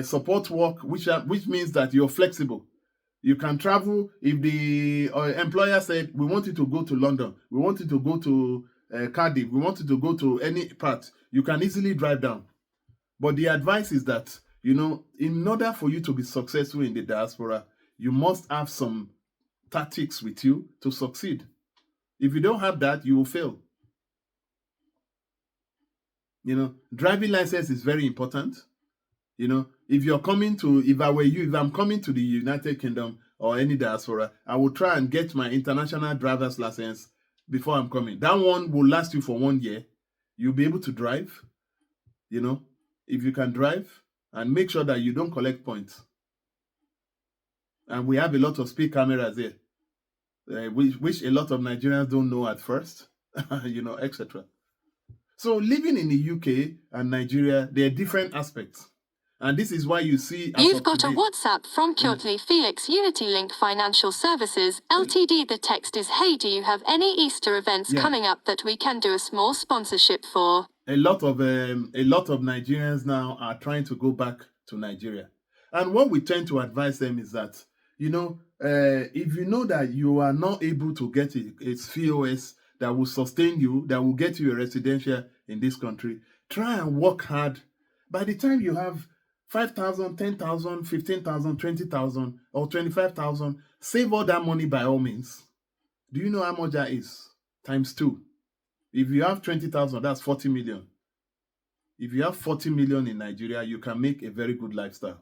support work, which means that you're flexible. You can travel. If the employer said, we want you to go to London, we want you to go to Cardiff, we want you to go to any part, you can easily drive down. But the advice is that, in order for you to be successful in the diaspora, you must have some tactics with you to succeed. If you don't have that, you will fail. Driving license is very important. If I'm coming to the United Kingdom or any diaspora, I will try and get my international driver's license before I'm coming. That one will last you for 1 year. You'll be able to drive, if you can drive, and make sure that you don't collect points. And we have a lot of speed cameras here, which a lot of Nigerians don't know at first, etc. So living in the UK and Nigeria, there are different aspects. And this is why you see... You've got a WhatsApp from Kyotley Felix Unity Link Financial Services, Ltd. The text is, hey, do you have any Easter events coming up that we can do a small sponsorship for? A lot of Nigerians now are trying to go back to Nigeria. And what we tend to advise them is that, if you know that you are not able to get a COS that will sustain you, that will get you a residential in this country, try and work hard. By the time you have 5,000, 10,000, 15,000, 20,000, or 25,000, save all that money by all means. Do you know how much that is? Times 2. If you have 20,000, that's 40 million. If you have 40 million in Nigeria, you can make a very good lifestyle.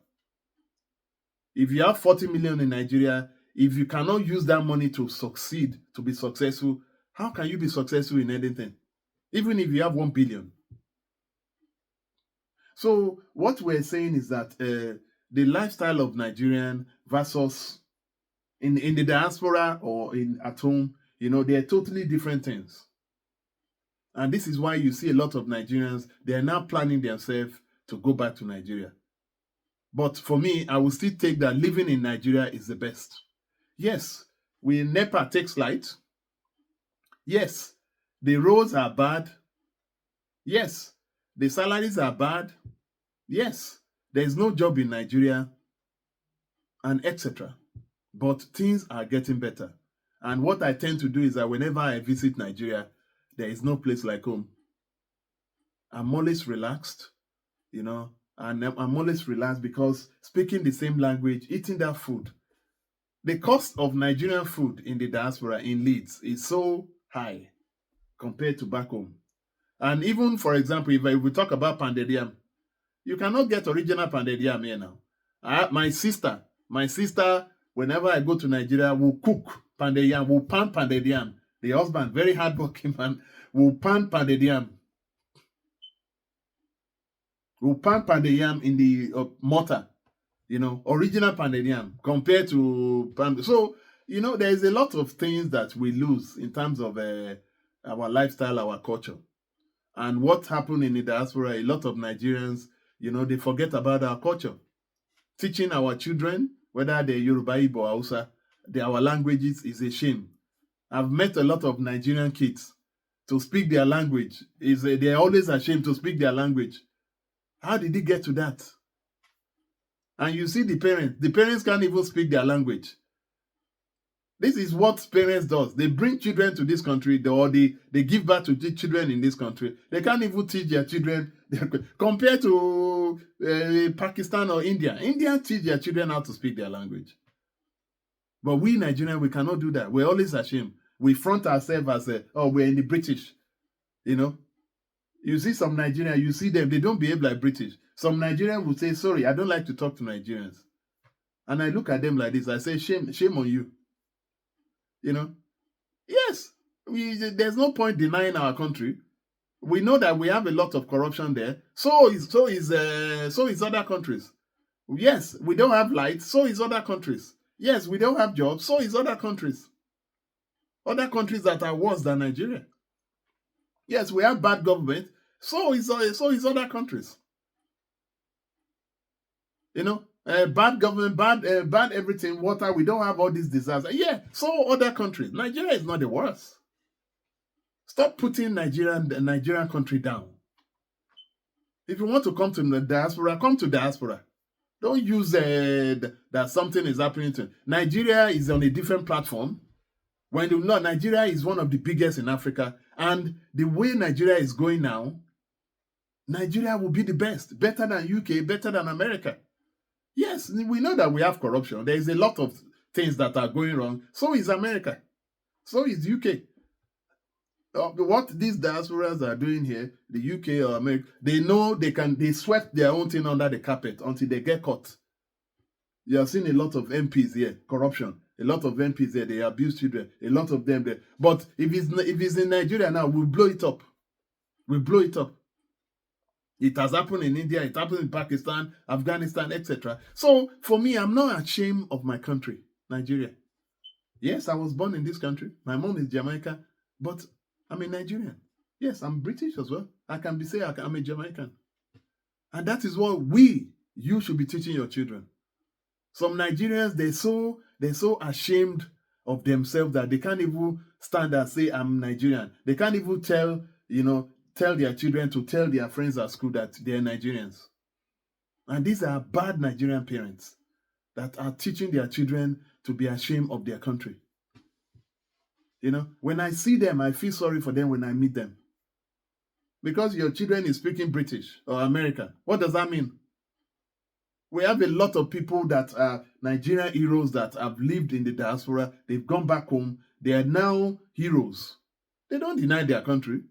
If you have 40 million in Nigeria, if you cannot use that money to succeed, to be successful, how can you be successful in anything? Even if you have 1 billion. So what we're saying is that the lifestyle of Nigerian versus in the diaspora or at home, they're totally different things. And this is why you see a lot of Nigerians, they are now planning themselves to go back to Nigeria. But for me, I will still take that living in Nigeria is the best. Yes, NEPA takes light. Yes, the roads are bad. Yes, the salaries are bad. Yes, there's no job in Nigeria, and etc. But things are getting better. And what I tend to do is that whenever I visit Nigeria, there is no place like home. I'm always relaxed, and I'm always relaxed because speaking the same language, eating that food. The cost of Nigerian food in the diaspora in Leeds is so high compared to back home. And even, for example, if we talk about pounded yam, you cannot get original pounded yam here now. My sister, whenever I go to Nigeria, will cook pounded yam, will pan pounded yam. The husband, very hardworking man, will pan pounded yam. Will pan pounded yam in the mortar, original pounded yam compared to pounded. So, there is a lot of things that we lose in terms of our lifestyle, our culture. And what happened in the diaspora, a lot of Nigerians, they forget about our culture. Teaching our children, whether they're Yoruba, Igbo, or Hausa, our languages is a shame. I've met a lot of Nigerian kids to speak their language. They're always ashamed to speak their language. How did it get to that? And you see the parents can't even speak their language. This is what parents do. They bring children to this country, or they give birth to children in this country. They can't even teach their children. Compared to Pakistan or India. Indians teach their children how to speak their language. But we Nigerians, we cannot do that. We're always ashamed. We front ourselves as we're in the British. You see some Nigerians, you see them, they don't behave like British. Some Nigerians will say, sorry, I don't like to talk to Nigerians. And I look at them like this. I say, shame on you. Yes, there's no point denying our country. We know that we have a lot of corruption there. So is other countries. Yes, we don't have light. So is other countries. Yes, we don't have jobs. So is other countries. Other countries that are worse than Nigeria. Yes, we have bad government. So is other countries. Bad government, bad everything, water. We don't have all these disasters. Yeah, so other countries. Nigeria is not the worst. Stop putting the Nigerian country down. If you want to come to the diaspora, come to diaspora. Don't use that something is happening to Nigeria is on a different platform. When you know Nigeria is one of the biggest in Africa, and the way Nigeria is going now, Nigeria will be the best, better than UK, better than America. Yes, we know that we have corruption. There is a lot of things that are going wrong. So is America. So is UK. What these diasporas are doing here, the UK or America, they know they sweep their own thing under the carpet until they get caught. You have seen a lot of MPs here, corruption. A lot of MPs here, they abuse children. A lot of them there. But if it's in Nigeria now, we'll blow it up. We'll blow it up. It has happened in India, it happened in Pakistan, Afghanistan, etc. So for me, I'm not ashamed of my country, Nigeria. Yes, I was born in this country. My mom is Jamaican, but I'm a Nigerian. Yes, I'm British as well. I can say I'm a Jamaican. And that is what you should be teaching your children. Some Nigerians, they're so ashamed of themselves that they can't even stand and say, I'm Nigerian. They can't even tell their children to tell their friends at school that they're Nigerians. And these are bad Nigerian parents that are teaching their children to be ashamed of their country. When I see them, I feel sorry for them when I meet them. Because your children is speaking British or American. What does that mean? We have a lot of people that are Nigerian heroes that have lived in the diaspora. They've gone back home. They are now heroes. They don't deny their country.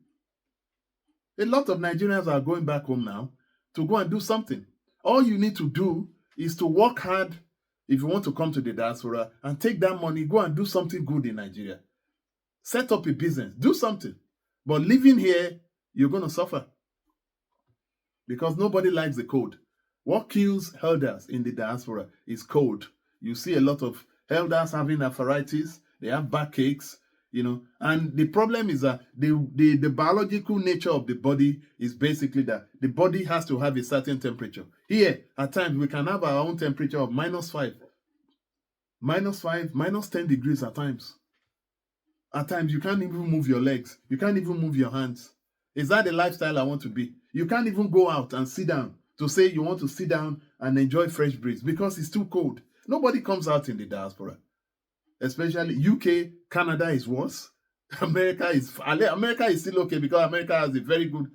A lot of Nigerians are going back home now to go and do something. All you need to do is to work hard if you want to come to the diaspora and take that money, go and do something good in Nigeria. Set up a business, do something. But living here, you're going to suffer because nobody likes the cold. What kills elders in the diaspora is cold. You see a lot of elders having arthritis, they have backaches, and the problem is that the biological nature of the body is basically that the body has to have a certain temperature. Here, at times, we can have our own temperature of -5, -10 degrees at times. At times, you can't even move your legs. You can't even move your hands. Is that the lifestyle I want to be? You can't even go out and sit down to say you want to sit down and enjoy fresh breeze because it's too cold. Nobody comes out in the diaspora. Especially UK, Canada is worse. America is still okay because America has a very good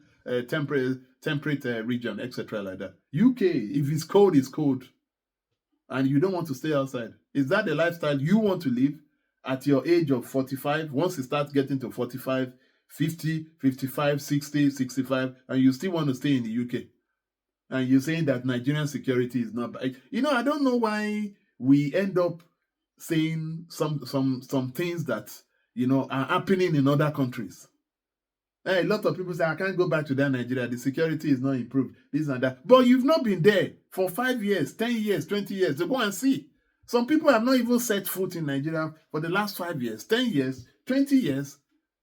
temperate region, etc. like that. UK, if it's cold, it's cold. And you don't want to stay outside. Is that the lifestyle you want to live at your age of 45? Once you start getting to 45, 50, 55, 60, 65, and you still want to stay in the UK. And you're saying that Nigerian security is not... I don't know why we end up saying some things that, are happening in other countries. A lot of people say, I can't go back to that Nigeria. The security is not improved. This and that. But you've not been there for 5 years, 10 years, 20 years. So go and see. Some people have not even set foot in Nigeria for the last 5 years, 10 years, 20 years.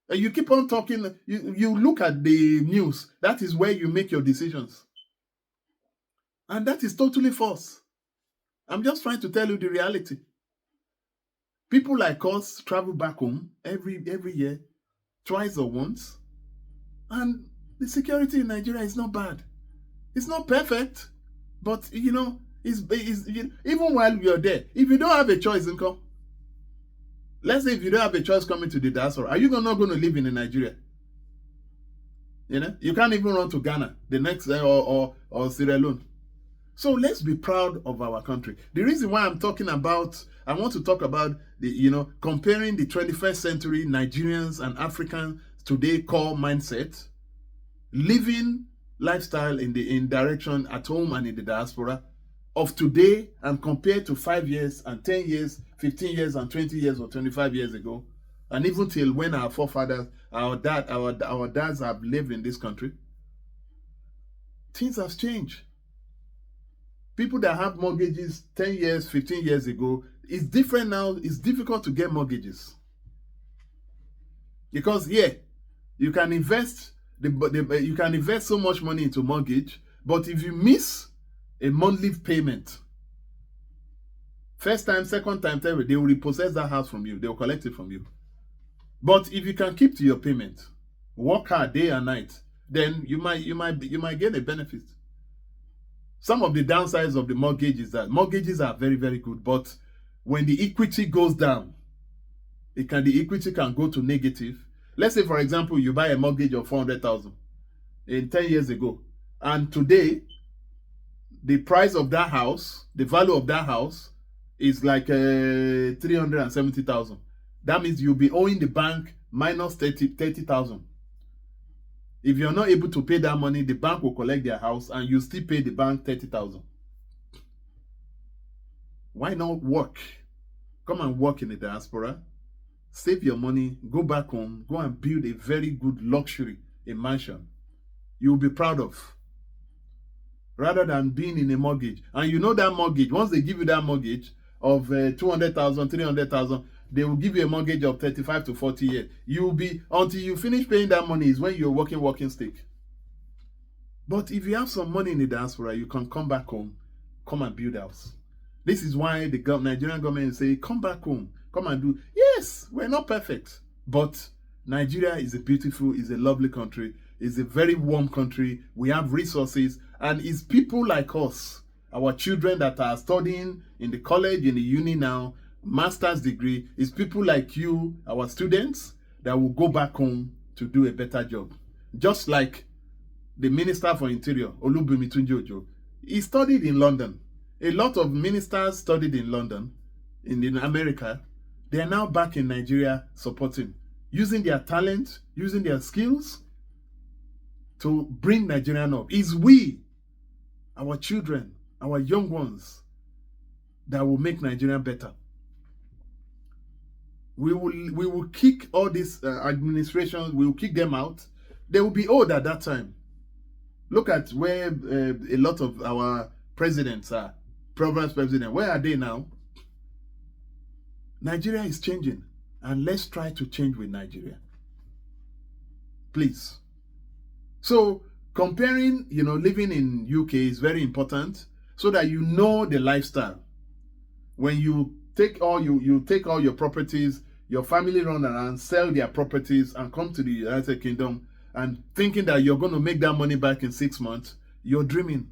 And you keep on talking. You look at the news. That is where you make your decisions. And that is totally false. I'm just trying to tell you the reality. People like us travel back home every year, twice or once. And the security in Nigeria is not bad. It's not perfect. But, even while you're there, if you don't have a choice, let's say if you don't have a choice coming to the diaspora, are you not going to live in Nigeria? You can't even run to Ghana the next day or Sierra Leone. So let's be proud of our country. The reason why I want to talk about comparing the 21st century Nigerians and Africans today core mindset, living lifestyle in direction at home and in the diaspora of today and compared to 5 years and 10 years, 15 years and 20 years or 25 years ago. And even till when our forefathers, our dads have lived in this country, things have changed. People that have mortgages 10 years, 15 years ago, it's different now. It's difficult to get mortgages. Because, yeah, you can invest you can invest so much money into mortgage, but if you miss a monthly payment, first time, second time, third, they will repossess that house from you. They will collect it from you. But if you can keep to your payment, work hard day and night, then you might get a benefit. Some of the downsides of the mortgage is that mortgages are very, very good, but when the equity goes down, the equity can go to negative. Let's say, for example, you buy a mortgage of 400,000 in 10 years ago, and today the price of that house, the value of that house, is like 370,000. That means you'll be owing the bank minus 30,000. If you're not able to pay that money, the bank will collect their house and you still pay the bank 30,000. Why not work? Come and work in the diaspora. Save your money, go back home, go and build a very good luxury, a mansion you'll be proud of, rather than being in a mortgage. And you know that mortgage, once they give you that mortgage of 200,000, 300,000, they will give you a mortgage of 35 to 40 years. You'll be, until you finish paying that money is when you're walking stick. But if you have some money in the diaspora, you can come back home, come and build a house. This is why the Nigerian government say, come back home, come and do. Yes, we're not perfect, but Nigeria is a beautiful, is a lovely country. It's a very warm country. We have resources, and it's people like us, our children that are studying in the college, in the uni now, master's degree. It's people like you, our students, that will go back home to do a better job. Just like the Minister for Interior, Olubunmi Tunji-Ojo, he studied in London. A lot of ministers studied in London, in America. They are now back in Nigeria supporting, using their talent, using their skills to bring Nigerian up. It's we, our children, our young ones, that will make Nigeria better. We will kick all these administrations, we will kick them out. They will be old at that time. Look at where a lot of our presidents are. Province president, where are they now? Nigeria is changing, and let's try to change with Nigeria. Please. So comparing, living in UK is very important so that you know the lifestyle. When you take all your properties, your family run around, sell their properties and come to the United Kingdom and thinking that you're going to make that money back in 6 months, you're dreaming.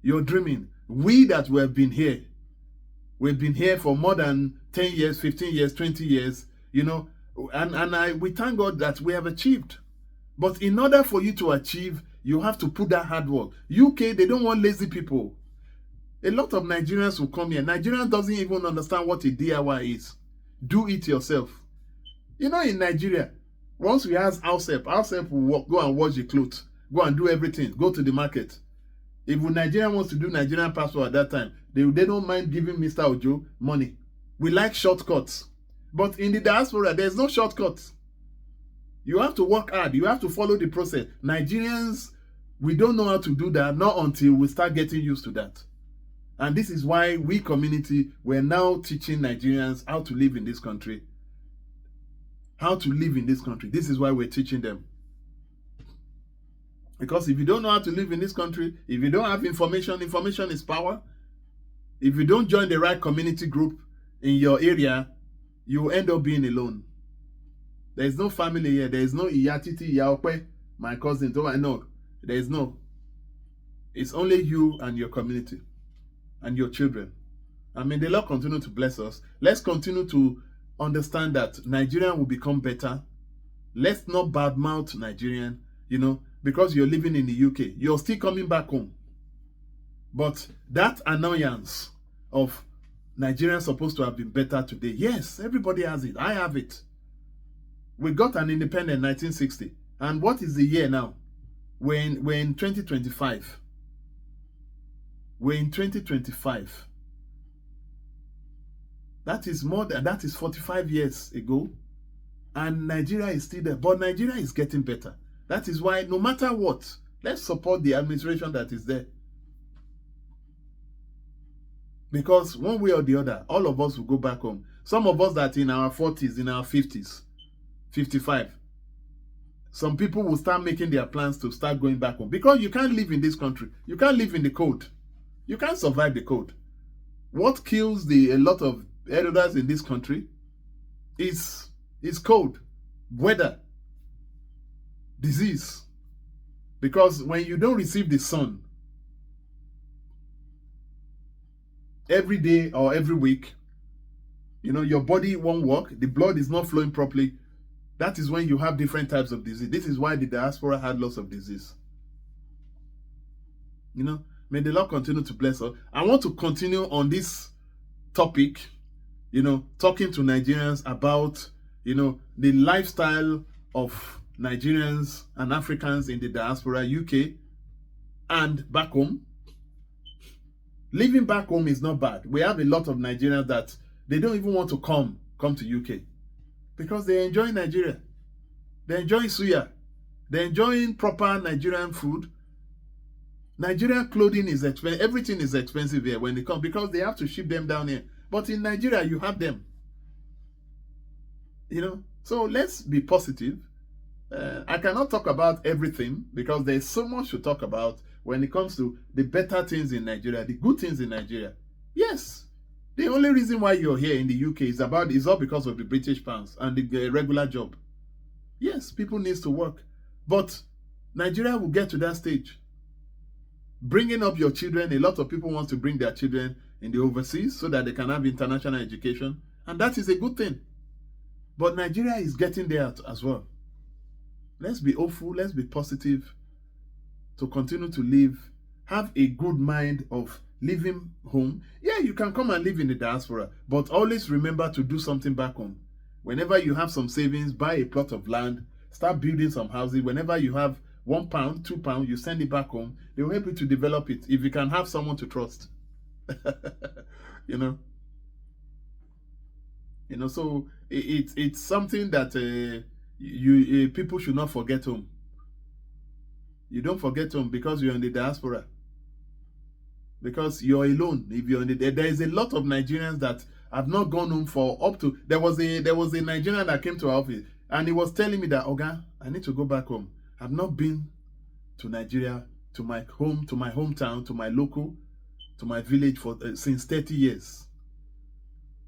You're dreaming. We that we have been here, we've been here for more than 10 years, 15 years, 20 years, and we thank God that we have achieved. But in order for you to achieve, you have to put that hard work. UK, they don't want lazy people. A lot of Nigerians will come here. Nigerians doesn't even understand what a DIY is. Do it yourself. In Nigeria, once we have house help will go and wash the clothes, go and do everything, go to the market. If a Nigerian wants to do Nigerian passport at that time, they don't mind giving Mr. Ojo money. We like shortcuts. But in the diaspora, there's no shortcuts. You have to work hard. You have to follow the process. Nigerians, we don't know how to do that, not until we start getting used to that. And this is why we community, we're now teaching Nigerians how to live in this country. How to live in this country. This is why we're teaching them. Because if you don't know how to live in this country, if you don't have information is power. If you don't join the right community group in your area, you will end up being alone. There is no family here. There is no Iyatiti, Iyaokwe, my cousin. No, there is no. It's only you and your community and your children. The Lord continue to bless us. Let's continue to understand that Nigeria will become better. Let's not badmouth Nigerian, because you're living in the UK. You're still coming back home. But that annoyance of Nigerians supposed to have been better today, yes, everybody has it. I have it. We got an independent in 1960. And what is the year now? We're in 2025. We're in 2025. That is 45 years ago. And Nigeria is still there. But Nigeria is getting better. That is why no matter what, let's support the administration that is there. Because one way or the other, all of us will go back home. Some of us that in our 40s, in our 50s, 55, some people will start making their plans to start going back home. Because you can't live in this country. You can't live in the cold. You can't survive the cold. What kills a lot of elders in this country is cold, weather, disease. Because when you don't receive the sun every day or every week, your body won't work. The blood is not flowing properly. That is when you have different types of disease. This is why the diaspora had lots of disease. May the Lord continue to bless us. I want to continue on this topic, talking to Nigerians about, the lifestyle of Nigerians and Africans in the diaspora, UK, and back home. Living back home is not bad. We have a lot of Nigerians that they don't even want to come to UK because they enjoy Nigeria. They enjoy suya. They're enjoying proper Nigerian food. Nigerian clothing is expensive. Everything is expensive here when they come because they have to ship them down here. But in Nigeria, you have them. So let's be positive. I cannot talk about everything because there's so much to talk about when it comes to the better things in Nigeria, the good things in Nigeria. Yes, the only reason why you're here in the UK is all because of the British pounds and the regular job. Yes, people need to work. But Nigeria will get to that stage. Bringing up your children, a lot of people want to bring their children in the overseas so that they can have international education. And that is a good thing. But Nigeria is getting there as well. Let's be hopeful, let's be positive to continue to live. Have a good mind of living home. Yeah, you can come and live in the diaspora, but always remember to do something back home. Whenever you have some savings, buy a plot of land, start building some houses. Whenever you have £1, £2, you send it back home. They will help you to develop it if you can have someone to trust. So it's something that people should not forget home. You don't forget home because you're in the diaspora. Because you're alone. If you're in there is a lot of Nigerians that have not gone home for up to. There was a Nigerian that came to our office and he was telling me that, Oga, I need to go back home. I've not been to Nigeria, to my hometown, to my local, to my village since 30 years.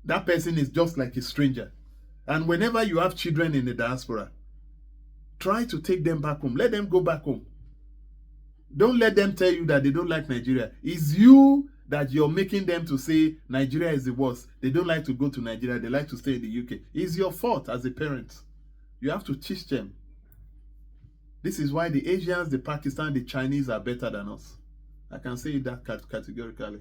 That person is just like a stranger. And whenever you have children in the diaspora, try to take them back home. Let them go back home. Don't let them tell you that they don't like Nigeria. It's you that you're making them to say Nigeria is the worst. They don't like to go to Nigeria. They like to stay in the UK. It's your fault as a parent. You have to teach them. This is why the Asians, the Pakistan, the Chinese are better than us. I can say that categorically.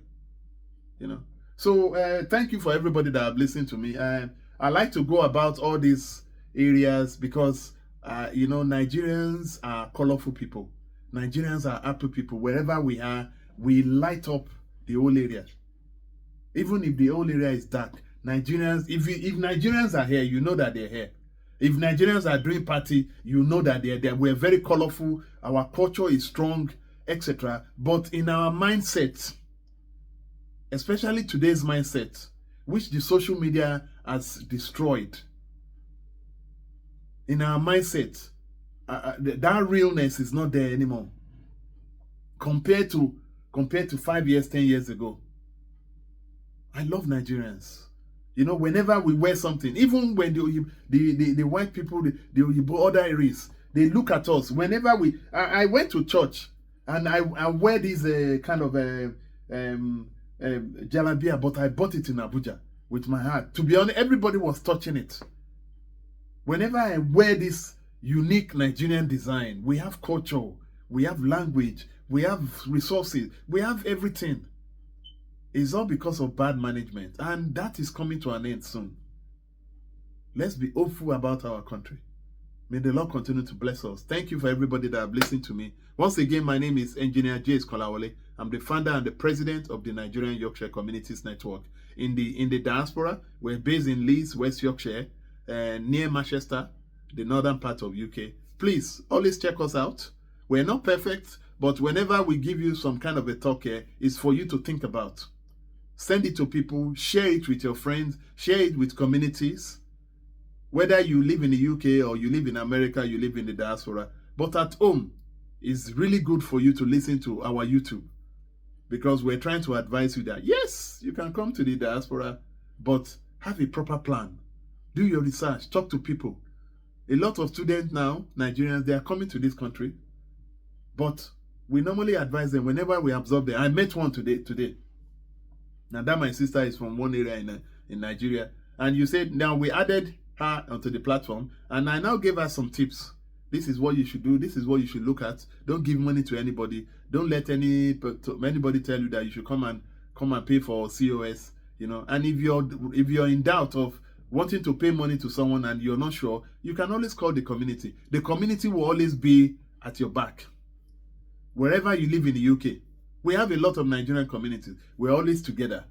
So thank you for everybody that have listened to me. I like to go about all these areas because, Nigerians are colorful people. Nigerians are happy people. Wherever we are, we light up the whole area. Even if the whole area is dark, Nigerians, if Nigerians are here, you know that they're here. If Nigerians are doing party, you know that they're there. We're very colorful. Our culture is strong, etc. But in our mindset, especially today's mindset, which the social media has destroyed, in our mindset, that realness is not there anymore. Compared to 5 years, 10 years ago. I love Nigerians. Whenever we wear something, even when the white people, the other areas, they look at us. Whenever I went to church and I wear this kind of jalabia, but I bought it in Abuja with my heart. To be honest, everybody was touching it. Whenever I wear this unique Nigerian design, we have culture, we have language, we have resources, we have everything. It's all because of bad management, and that is coming to an end soon. Let's be hopeful about our country. May the Lord continue to bless us. Thank you for everybody that have listened to me. Once again, my name is Engineer J. Kolawole. I'm the founder and the president of the Nigerian Yorkshire Communities Network. In the diaspora, we're based in Leeds, West Yorkshire. near Manchester, the northern part of UK. Please always check us out. We're not perfect, but whenever we give you some kind of a talk here, it's for you to think about. Send it to people, share it with your friends, share it with communities. Whether you live in the UK or you live in America, you live in the diaspora, but at home, it's really good for you to listen to our YouTube, because we're trying to advise you that, yes, you can come to the diaspora, but have a proper plan. Do your research, talk to people. A lot of students now, Nigerians, they are coming to this country, but we normally advise them whenever we absorb them. I met one today. Now that my sister is from one area in Nigeria, and you said now we added her onto the platform, and I now gave her some tips. This is what you should do. This is what you should look at. Don't give money to anybody. Don't let anybody tell you that you should come and pay for COS. You know, and if you're in doubt of wanting to pay money to someone and you're not sure, you can always call the community. The community will always be at your back. Wherever you live in the UK, we have a lot of Nigerian communities. We're always together.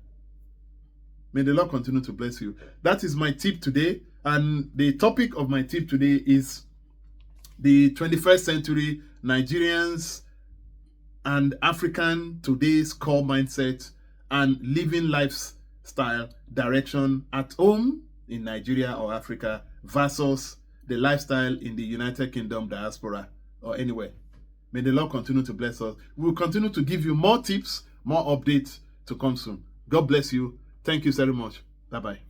May the Lord continue to bless you. That is my tip today. And the topic of my tip today is the 21st century Nigerians and African today's core mindset and living lifestyle direction at home in Nigeria or Africa versus the lifestyle in the United Kingdom, diaspora, or anywhere. May the Lord continue to bless us. We will continue to give you more tips, more updates to come soon. God bless you. Thank you very much. Bye-bye.